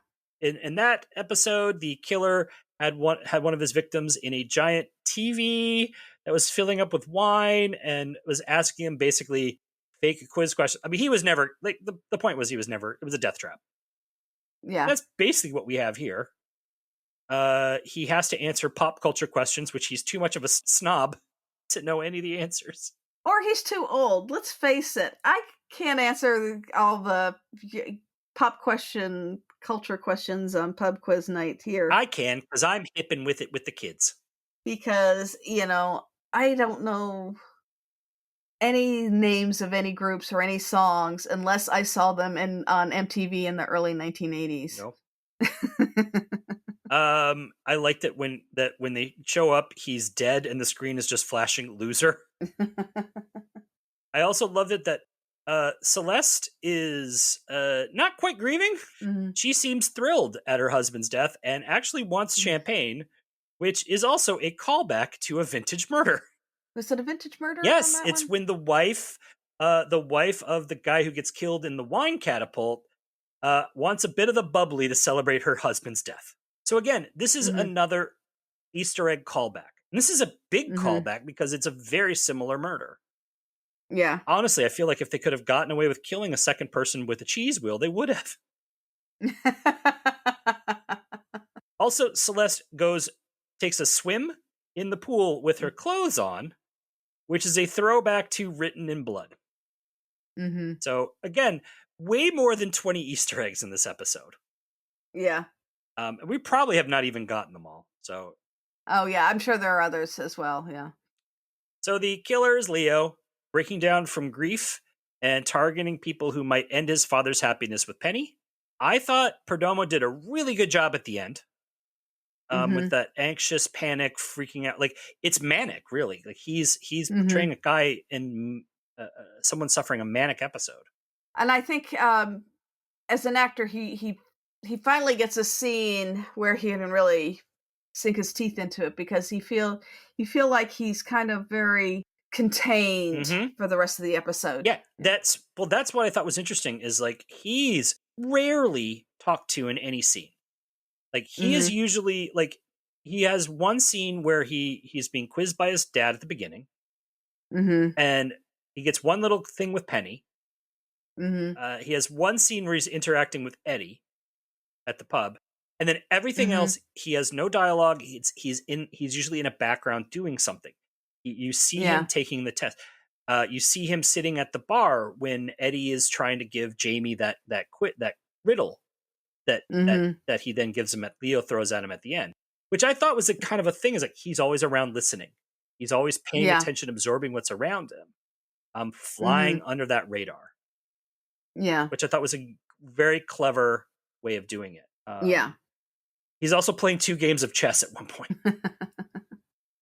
In that episode, the killer had one of his victims in a giant TV that was filling up with wine and was asking him basically fake quiz questions. I mean, he was never, like, the point was he was never, it was a death trap. Yeah. That's basically what we have here. He has to answer pop culture questions, which he's too much of a snob to know any of the answers. Or he's too old. Let's face it. I can't answer all the pop culture questions on pub quiz night here. I can, because I'm hipping with it with the kids. Because, I don't know any names of any groups or any songs unless I saw them on MTV in the early 1980s. No. I liked it when they show up, he's dead and the screen is just flashing loser. I also loved it that Celeste is not quite grieving. Mm-hmm. She seems thrilled at her husband's death and actually wants champagne, which is also a callback to a vintage murder. Was it a vintage murder? Yes, it's when the wife of the guy who gets killed in the wine catapult, wants a bit of the bubbly to celebrate her husband's death. So again, this is another Easter egg callback. And this is a big callback because it's a very similar murder. Yeah. Honestly, I feel like if they could have gotten away with killing a second person with a cheese wheel, they would have. Also, Celeste takes a swim in the pool with her clothes on, which is a throwback to Written in Blood. Mm-hmm. So again, way more than 20 Easter eggs in this episode. Yeah. We probably have not even gotten them all. So. Oh yeah, I'm sure there are others as well. Yeah. So the killer is Leo, breaking down from grief and targeting people who might end his father's happiness with Penny. I thought Perdomo did a really good job at the end. With that anxious panic, freaking out. Like, it's manic, really. Like, he's portraying a guy in someone suffering a manic episode. And I think as an actor, he finally gets a scene where he can really sink his teeth into it, because you feel like he's kind of very contained for the rest of the episode. Yeah, that's what I thought was interesting, is like, he's rarely talked to in any scene. Like, he is usually, like, he has one scene where he's being quizzed by his dad at the beginning. And he gets one little thing with Penny. He has one scene where he's interacting with Eddie at the pub. And then everything else, he has no dialogue. He's usually in a background doing something. You see him taking the test. You see him sitting at the bar when Eddie is trying to give Jamie that riddle that he then gives him Leo throws at him at the end, which I thought was a kind of a thing, is like, he's always around listening. He's always paying attention, absorbing what's around him. Flying under that radar. Yeah. Which I thought was a very clever way of doing it. He's also playing 2 games of chess at one point.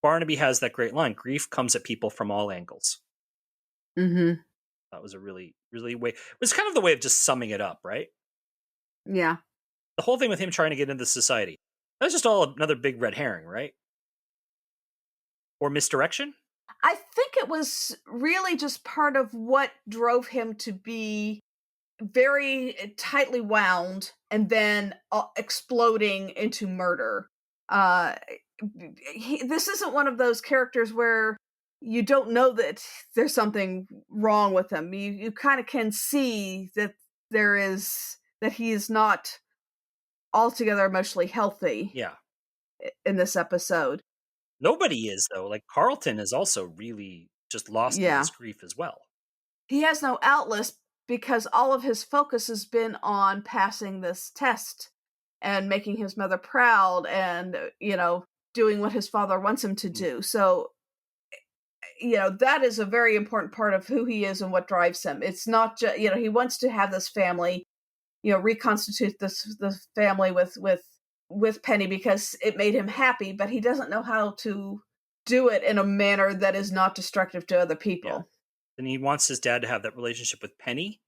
Barnaby has that great line, grief comes at people from all angles. That was a really, really way. It was kind of the way of just summing it up, right? Yeah. The whole thing with him trying to get into society, that was just all another big red herring, right? Or misdirection? I think it was really just part of what drove him to be very tightly wound and then exploding into murder. This isn't one of those characters where you don't know that there's something wrong with him. You kind of can see that that he is not altogether emotionally healthy. Yeah. In this episode. Nobody is, though. Like, Carlton is also really just lost in his grief as well. He has no outlet because all of his focus has been on passing this test and making his mother proud and, doing what his father wants him to do. So, that is a very important part of who he is and what drives him. It's not just, he wants to have this family, reconstitute the family with Penny because it made him happy, but he doesn't know how to do it in a manner that is not destructive to other people. Yeah. And he wants his dad to have that relationship with Penny,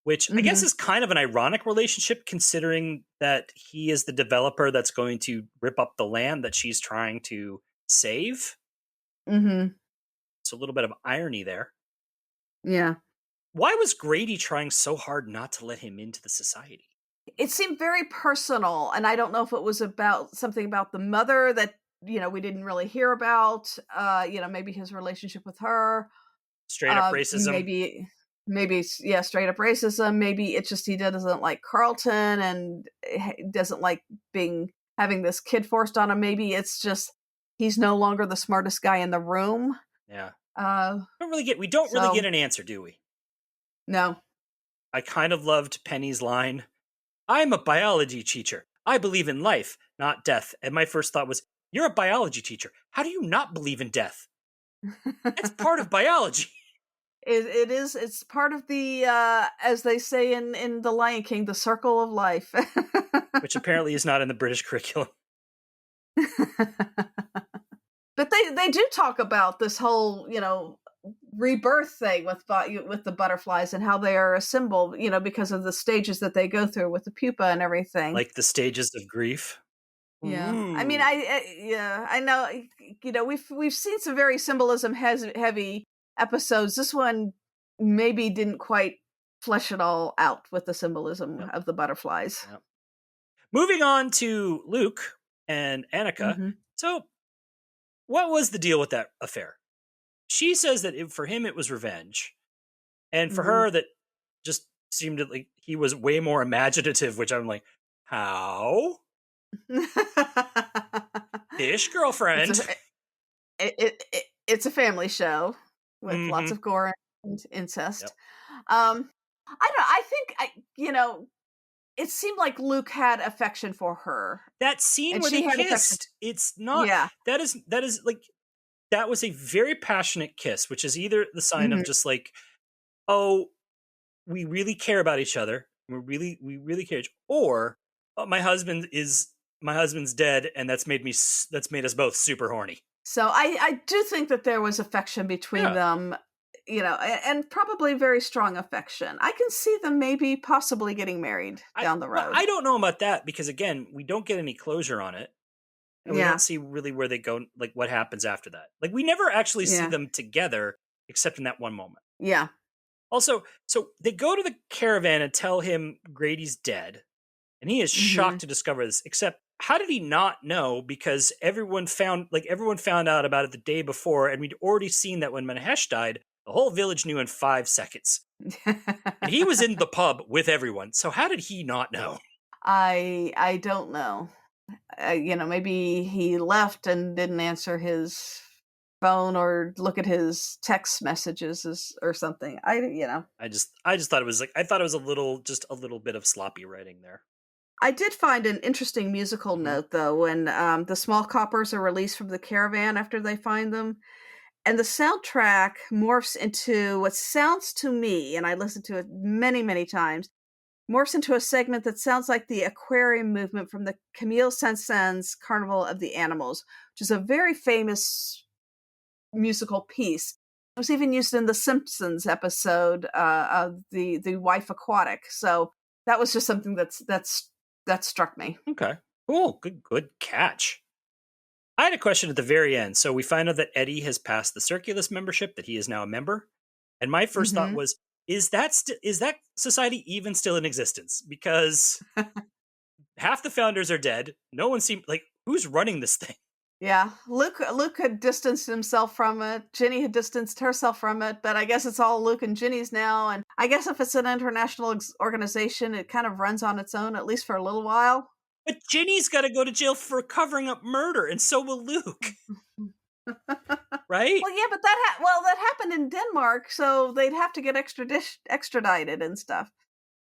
which I guess is kind of an ironic relationship, considering that he is the developer that's going to rip up the land that she's trying to save. It's a little bit of irony there. Yeah. Why was Grady trying so hard not to let him into the society? It seemed very personal, and I don't know if it was about something about the mother that, we didn't really hear about, maybe his relationship with her. Straight up racism. maybe, yeah, straight up racism. Maybe it's just he doesn't like Carlton and doesn't like having this kid forced on him. Maybe it's just he's no longer the smartest guy in the room. Yeah. Uh, We don't really get an answer, do we? No. I kind of loved Penny's line. I'm a biology teacher. I believe in life, not death. And my first thought was, you're a biology teacher. How do you not believe in death? It's part of biology. It is. It's part of the, as they say in The Lion King, the circle of life. Which apparently is not in the British curriculum. But they do talk about this whole, rebirth thing with the butterflies and how they are a symbol, because of the stages that they go through with the pupa and everything. Like the stages of grief. Yeah. Ooh. I mean, I know, we've seen some very symbolism heavy episodes. This one maybe didn't quite flesh it all out with the symbolism of the butterflies. Yep. Moving on to Luke and Annika. Mm-hmm. So, what was the deal with that affair? She says that for him it was revenge, and for her that just seemed like he was way more imaginative. Which I'm like, how? Ish, girlfriend. It's a family show with lots of gore and incest. Yep. I don't. I think it seemed like Luke had affection for her. That scene And where she they had kissed, it's not. Yeah. That is like, that was a very passionate kiss, which is either the sign of just like, oh, we really care about each other, we really care, or oh, my husband's dead, and that's made us both super horny. So I do think that there was affection between them, and probably very strong affection. I can see them maybe possibly getting married down the road. I don't know about that because, again, we don't get any closure on it. And we don't see really where they go, like what happens after that. Like we never actually see them together except in that one moment. Yeah. Also, so they go to the caravan and tell him Grady's dead. And he is shocked to discover this, except how did he not know? Because everyone found out about it the day before, and we'd already seen that when Mahesh died, the whole village knew in 5 seconds. And he was in the pub with everyone. So how did he not know? I don't know. Maybe he left and didn't answer his phone or look at his text messages or something. I just thought it was like, I thought it was a little bit of sloppy writing there. I did find an interesting musical note though when the small coppers are released from the caravan after they find them, and the soundtrack morphs into what sounds to me, and I listened to it many, many times, morphs into a segment that sounds like the aquarium movement from the Camille Saint-Saëns Carnival of the Animals, which is a very famous musical piece. It was even used in the Simpsons episode of the Wife Aquatic. So that was just something that struck me. Okay, cool, good catch. I had a question at the very end. So we find out that Eddie has passed the Circulus membership, that he is now a member, and my first thought was, is that society even still in existence? Because half the founders are dead. No one seemed like, who's running this thing? Yeah, Luke had distanced himself from it. Ginny had distanced herself from it, but I guess it's all Luke and Ginny's now. And I guess if it's an international organization, it kind of runs on its own, at least for a little while. But Ginny's got to go to jail for covering up murder, and so will Luke. Right? Well, yeah, but that happened in Denmark, so they'd have to get extradited and stuff.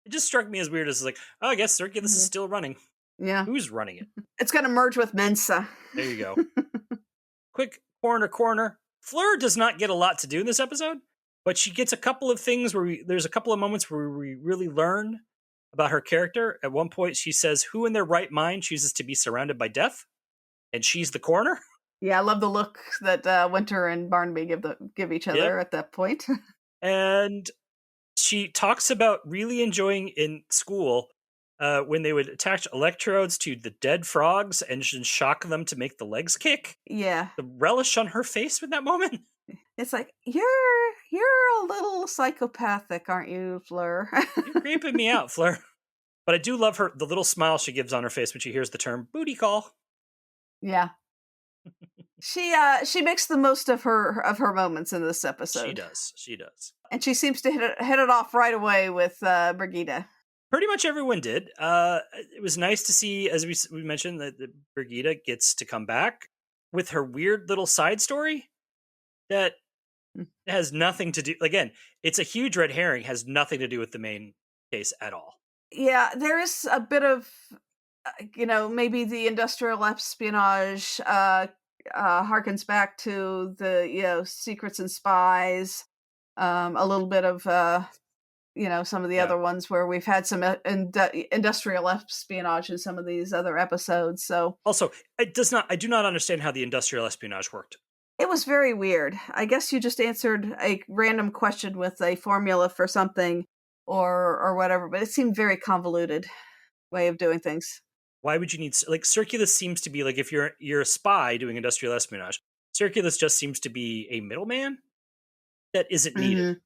It just struck me as weird as like, oh, I guess Circulus is still running. Yeah. Who's running it? It's going to merge with Mensa. There you go. Quick corner. Fleur does not get a lot to do in this episode, but she gets a couple of things there's a couple of moments where we really learn about her character. At one point, she says, who in their right mind chooses to be surrounded by death? And she's the coroner. Yeah, I love the look that Winter and Barnaby give each other at that point. And she talks about really enjoying in school when they would attach electrodes to the dead frogs and shock them to make the legs kick. Yeah. The relish on her face with that moment. It's like, you're a little psychopathic, aren't you, Fleur? You're creeping me out, Fleur. But I do love the little smile she gives on her face when she hears the term booty call. Yeah. She makes the most of her moments in this episode. She does. And she seems to hit it off right away with Brigida. Pretty much everyone did. It was nice to see, as we mentioned, that Brigida gets to come back with her weird little side story that has nothing to do. Again, it's a huge red herring. Has nothing to do with the main case at all. Yeah, there is a bit of, maybe the industrial espionage harkens back to the Secrets and Spies. A little bit of some of the other ones where we've had some industrial espionage in some of these other episodes. So also, I do not understand how the industrial espionage worked. It was very weird. I guess you just answered a random question with a formula for something or whatever, but it seemed very convoluted way of doing things. Why would you need, like, Circulus seems to be, like, if you're a spy doing industrial espionage, Circulus just seems to be a middleman that isn't needed.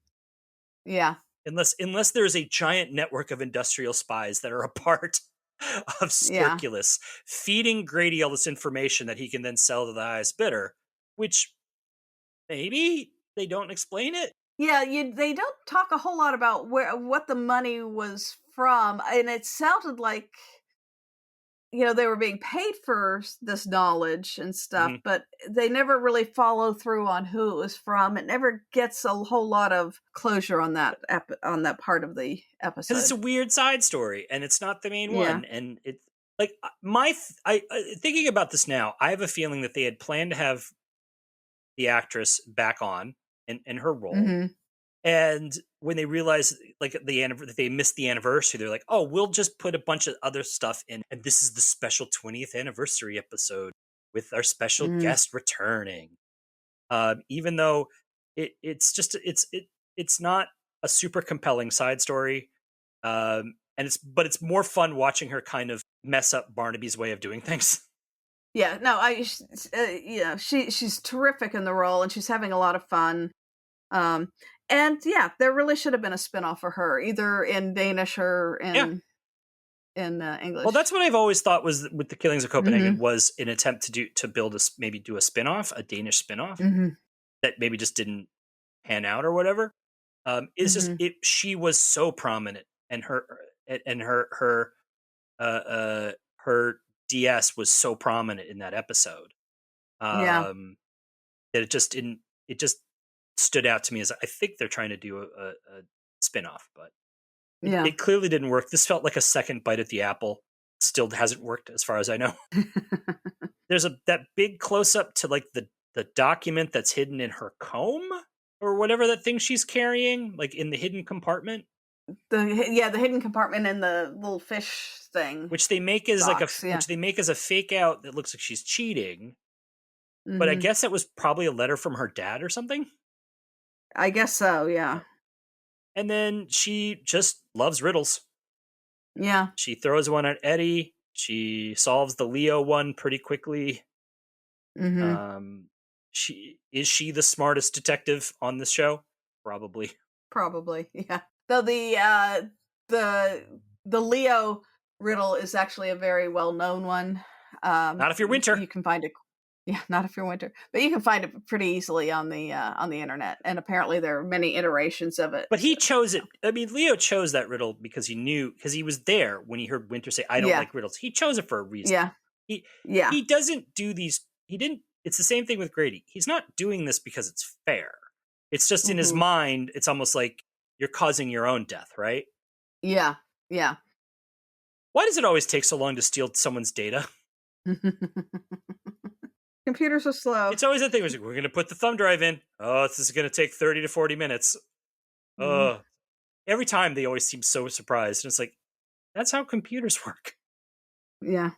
Yeah. Unless there's a giant network of industrial spies that are a part of Circulus, feeding Grady all this information that he can then sell to the highest bidder, which maybe they don't explain it. Yeah, they don't talk a whole lot about what the money was from, and it sounded like they were being paid for this knowledge and stuff, but they never really follow through on who it was from. It never gets a whole lot of closure on that part of the episode. Because it's a weird side story, and it's not the main one. And it's like thinking about this now, I have a feeling that they had planned to have the actress back on in her role. And when they realized that they missed the anniversary, they're like, oh, we'll just put a bunch of other stuff in. And this is the special 20th anniversary episode with our special guest returning. Even though it's not a super compelling side story. But it's more fun watching her kind of mess up Barnaby's way of doing things. Yeah, no, she's terrific in the role, and she's having a lot of fun. And there really should have been a spinoff for her, either in Danish or in English. Well, that's what I've always thought was with the Killings of Copenhagen was an attempt to build maybe do a spinoff, a Danish spinoff that maybe just didn't pan out or whatever. It's just she was so prominent, and her DS was so prominent in that episode. That it just stood out to me as I think they're trying to do a spin-off, but it clearly didn't work. This felt like a second bite at the apple. Still hasn't worked as far as I know. There's that big close-up to like the document that's hidden in her comb or whatever that thing she's carrying, like in the hidden compartment. The hidden compartment in the little fish thing, which they make as which they make as a fake out that looks like she's cheating. But I guess it was probably a letter from her dad or something. I guess so, yeah. And then she just loves riddles. Yeah. She throws one at Eddie. She solves the Leo one pretty quickly. Is she the smartest detective on this show? Probably, yeah. Though the Leo riddle is actually a very well-known one. Not if you're Winter. You can find it. Yeah, not if you're Winter, but you can find it pretty easily on the internet, and apparently there are many iterations of it. But he chose it. I mean, Leo chose that riddle because he was there when he heard Winter say, "I don't like riddles." He chose it for a reason. Yeah. He doesn't do these. He didn't. It's the same thing with Grady. He's not doing this because it's fair. It's just in his mind. It's almost like you're causing your own death, right? Yeah. Why does it always take so long to steal someone's data? Computers are slow. It's always that thing. We're going to put the thumb drive in. Oh, this is going to take 30 to 40 minutes. Every time they always seem so surprised. And it's like, that's how computers work. Yeah.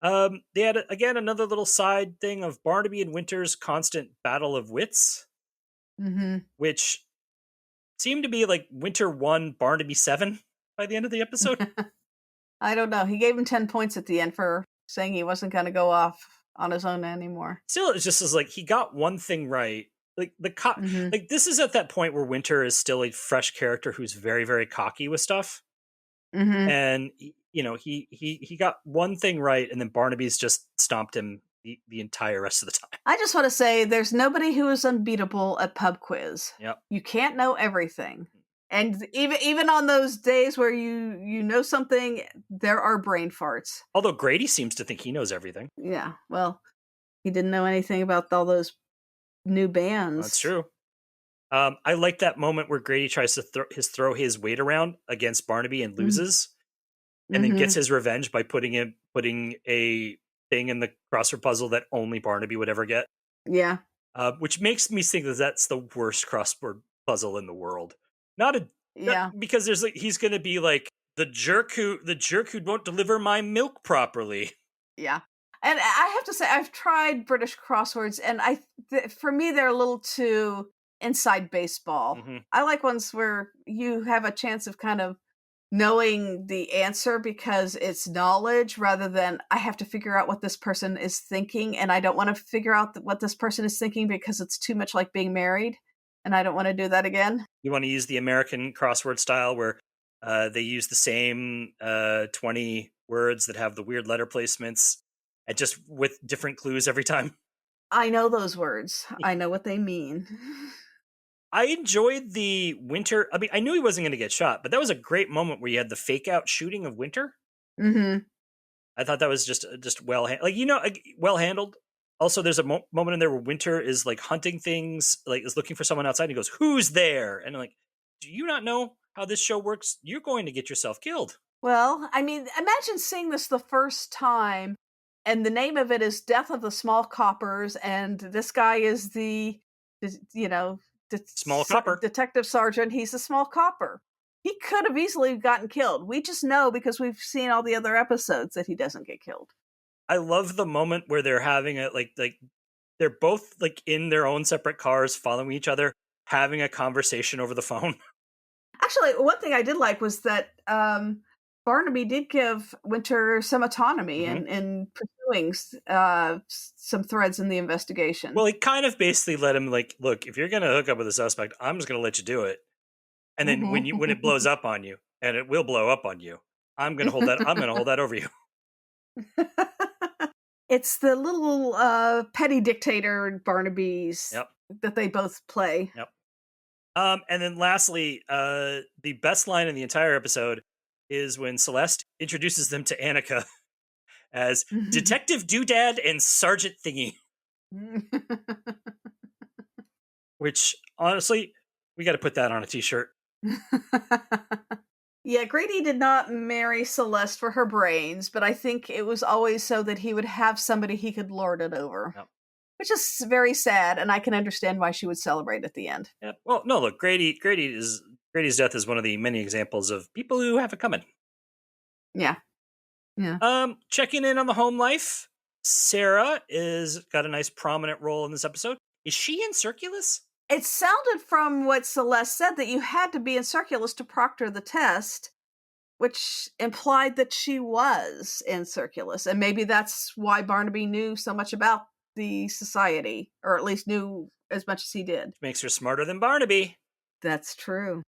They had, again, another little side thing of Barnaby and Winter's constant battle of wits. Which seemed to be like Winter 1, Barnaby 7 by the end of the episode. I don't know. He gave him 10 points at the end for saying he wasn't going to go off on his own anymore. Still, it's just as like he got one thing right. Like like this is at that point where Winter is still a fresh character who's very, very cocky with stuff. And he got one thing right, and then Barnaby's just stomped him the entire rest of the time. I just want to say there's nobody who is unbeatable at pub quiz. Yep. You can't know everything. And even on those days where you know something, there are brain farts. Although Grady seems to think he knows everything. Yeah, well, he didn't know anything about all those new bands. That's true. I like that moment where Grady tries to throw his weight around against Barnaby and loses, and then gets his revenge by putting a thing in the crossword puzzle that only Barnaby would ever get. Yeah. Which makes me think that that's the worst crossword puzzle in the world. Because there's he's going to be like the jerk who won't deliver my milk properly. Yeah. And I have to say, I've tried British crosswords, and for me, they're a little too inside baseball. Mm-hmm. I like ones where you have a chance of kind of knowing the answer because it's knowledge, rather than I have to figure out what this person is thinking, and I don't want to figure out what this person is thinking because it's too much like being married, and I don't want to do that again. You want to use the American crossword style where they use the same 20 words that have the weird letter placements, and just with different clues every time. I know those words. I know what they mean. I enjoyed the Winter. I mean, I knew he wasn't going to get shot, but that was a great moment where you had the fake out shooting of Winter. Mm-hmm. I thought that was just well, well handled. Also, there's a moment in there where Winter is like hunting things, like is looking for someone outside. And he goes, "Who's there?" And I'm like, do you not know how this show works? You're going to get yourself killed. Well, I mean, imagine seeing this the first time, and the name of it is Death of the Small Coppers, and this guy is the Small copper. Detective Sergeant. He's a small copper. He could have easily gotten killed. We just know because we've seen all the other episodes that he doesn't get killed. I love the moment where they're having a like they're both like in their own separate cars following each other, having a conversation over the phone. Actually, one thing I did like was that Barnaby did give Winter some autonomy in pursuing some threads in the investigation. Well, he kind of basically let him like, look, if you're going to hook up with a suspect, I'm just going to let you do it. And then when it blows up on you, and it will blow up on you, I'm going to hold that. I'm going to hold that over you. It's the little petty dictator Barnaby's that they both play. Yep. And then lastly, the best line in the entire episode is when Celeste introduces them to Annika as Detective Doodad and Sergeant Thingy. Which, honestly, we got to put that on a t-shirt. Yeah, Grady did not marry Celeste for her brains, but I think it was always so that he would have somebody he could lord it over. Yep. Which is very sad, and I can understand why she would celebrate at the end. Yeah. Well, no, look, Grady's death is one of the many examples of people who have it coming. Yeah. Checking in on the home life. Sarah got a nice prominent role in this episode. Is she in Circulus? It sounded from what Celeste said that you had to be in Circulus to proctor the test, which implied that she was in Circulus. And maybe that's why Barnaby knew so much about the society, or at least knew as much as he did. Makes her smarter than Barnaby. That's true.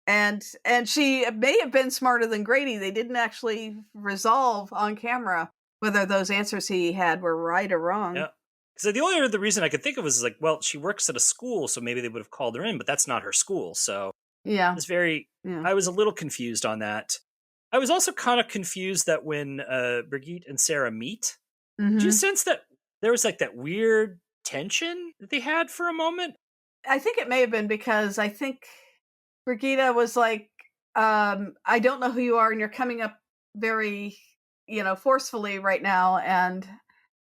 And she may have been smarter than Grady. They didn't actually resolve on camera whether those answers he had were right or wrong. Yeah. So the only other reason I could think of was like, well, she works at a school, so maybe they would have called her in, but that's not her school. So yeah, I was a little confused on that. I was also kind of confused that when Brigitte and Sarah meet, do you sense that there was like that weird tension that they had for a moment? I think it may have been because I think Brigitte was like, I don't know who you are, and you're coming up very, forcefully right now, and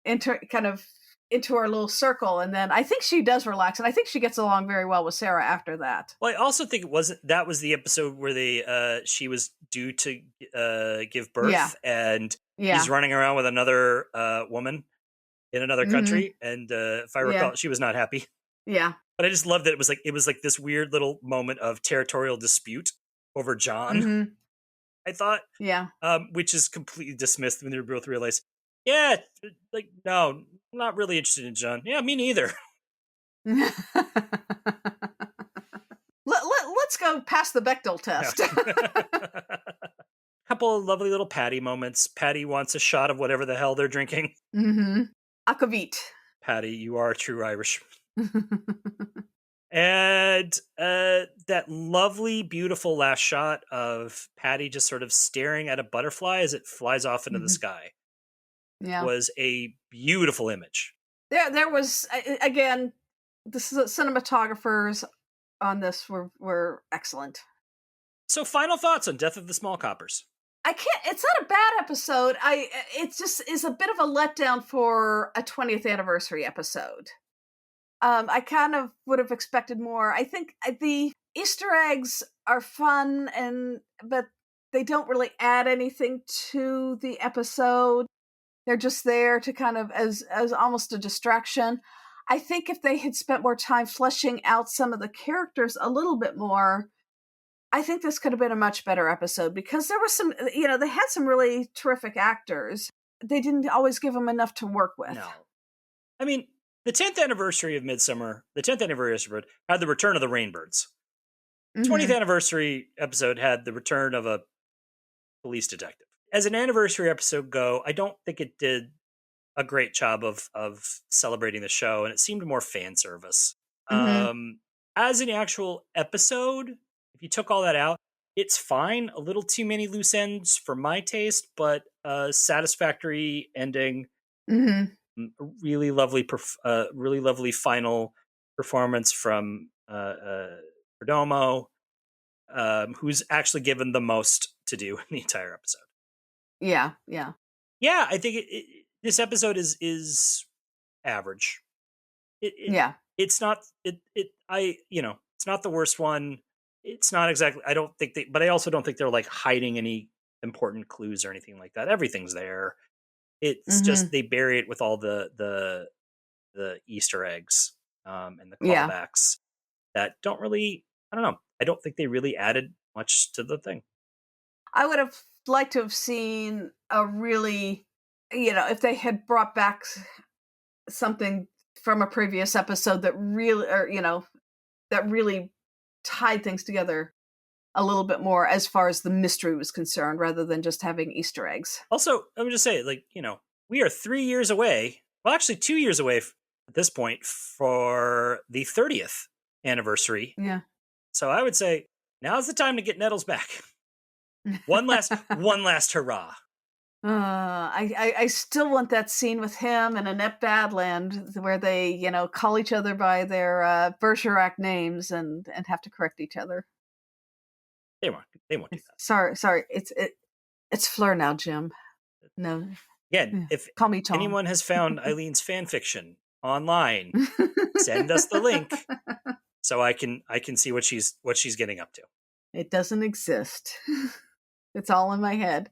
into our little circle. And then I think she does relax, and I think she gets along very well with Sarah after that. Well, I also think that was the episode where she was due to give birth, and he's running around with another woman in another country, and if I recall, she was not happy. Yeah. But I just loved that it was like this weird little moment of territorial dispute over John. I thought, which is completely dismissed when they both realize, no, I'm not really interested in John. Yeah, me neither. Let's go past the Bechdel test. Couple of lovely little Patty moments. Patty wants a shot of whatever the hell they're drinking. Akavit. Patty, you are a true Irishman. And that lovely, beautiful last shot of Patty just sort of staring at a butterfly as it flies off into the sky was a beautiful image. There was, again, the cinematographers on this were excellent. So, final thoughts on Death of the Small Coppers. It's not a bad episode. It just is a bit of a letdown for a 20th anniversary episode. I kind of would have expected more. I think the Easter eggs are fun, but they don't really add anything to the episode. They're just there to kind of as almost a distraction. I think if they had spent more time fleshing out some of the characters a little bit more, I think this could have been a much better episode, because there was some, they had some really terrific actors. They didn't always give them enough to work with. No. I mean, the 10th anniversary of Midsomer, the 10th anniversary had the return of the Rainbirds. 20th anniversary episode had the return of a police detective. As an anniversary episode go, I don't think it did a great job of celebrating the show, and it seemed more fan service. As an actual episode, if you took all that out, it's fine. A little too many loose ends for my taste, but a satisfactory ending. Really lovely final performance from Perdomo, who's actually given the most to do in the entire episode. Yeah. I think this episode is average. It's not it's not the worst one. It's not exactly. But I also don't think they're like hiding any important clues or anything like that. Everything's there. It's just they bury it with all the Easter eggs and the callbacks that don't really. I don't know. I don't think they really added much to the thing. I would have liked to have seen a really, if they had brought back something from a previous episode that really, that really tied things together a little bit more as far as the mystery was concerned, rather than just having Easter eggs. Also, I would just say, we are 3 years away. Well, actually 2 years away at this point for the 30th anniversary. Yeah. So I would say now's the time to get Nettles back. One last hurrah. I still want that scene with him and Annette Badland where they, call each other by their Bergerac names and have to correct each other. They won't do that. Sorry. It's Fleur now, Jim. No. Again, if call me Tom. Anyone has found Eileen's fan fiction online, send us the link so I can see what she's getting up to. It doesn't exist. It's all in my head.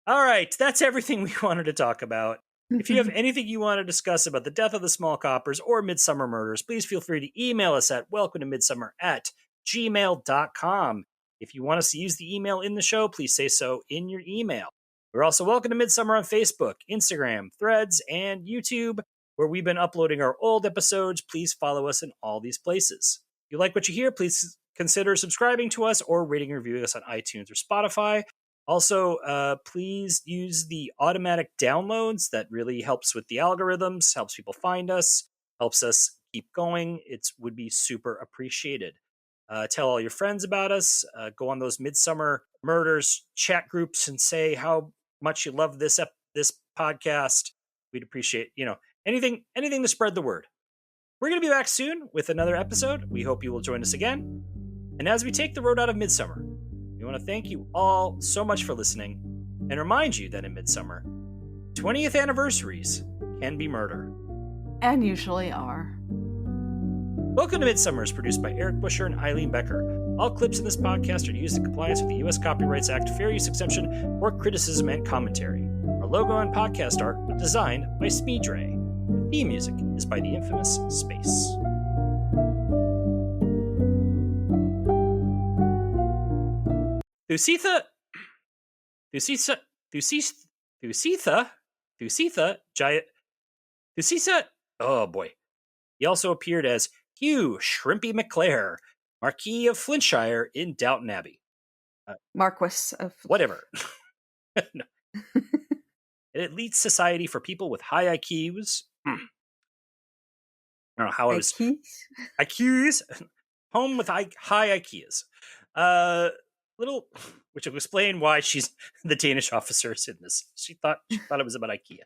All right, that's everything we wanted to talk about. If you have anything you want to discuss about the Death of the Small Coppers or Midsomer Murders, please feel free to email us at welcometomidsomer@gmail.com. If you want us to use the email in the show, please say so in your email. We're also Welcome to Midsomer on Facebook, Instagram, Threads, and YouTube, where we've been uploading our old episodes. Please follow us in all these places. If you like what you hear, please consider subscribing to us or rating and reviewing us on iTunes or Spotify. Also, please use the automatic downloads. That really helps with the algorithms, helps people find us, helps us keep going. It would be super appreciated. Tell all your friends about us. Go on those Midsomer Murders chat groups and say how much you love this podcast. We'd appreciate, anything to spread the word. We're going to be back soon with another episode. We hope you will join us again. And as we take the road out of Midsomer, we want to thank you all so much for listening and remind you that in Midsomer, 20th anniversaries can be murder. And usually are. Welcome to Midsomer is produced by Eric Buscher and EIleen Becker. All clips in this podcast are used in compliance with the U.S. Copyrights Act fair use exemption for criticism and commentary. Our logo and podcast art was designed by Smeedrai. The theme music is by the infamous Space. Thusitha Jaya. Oh boy. He also appeared as Hugh Shrimpy McClare, Marquis of Flintshire in Downton Abbey. Marquis of... Whatever. No. An elite society for people with high IQs. I don't know how I was... IQs? Home with high IQs. Which will explain why she's the Danish officers in this. She thought it was about IKEA.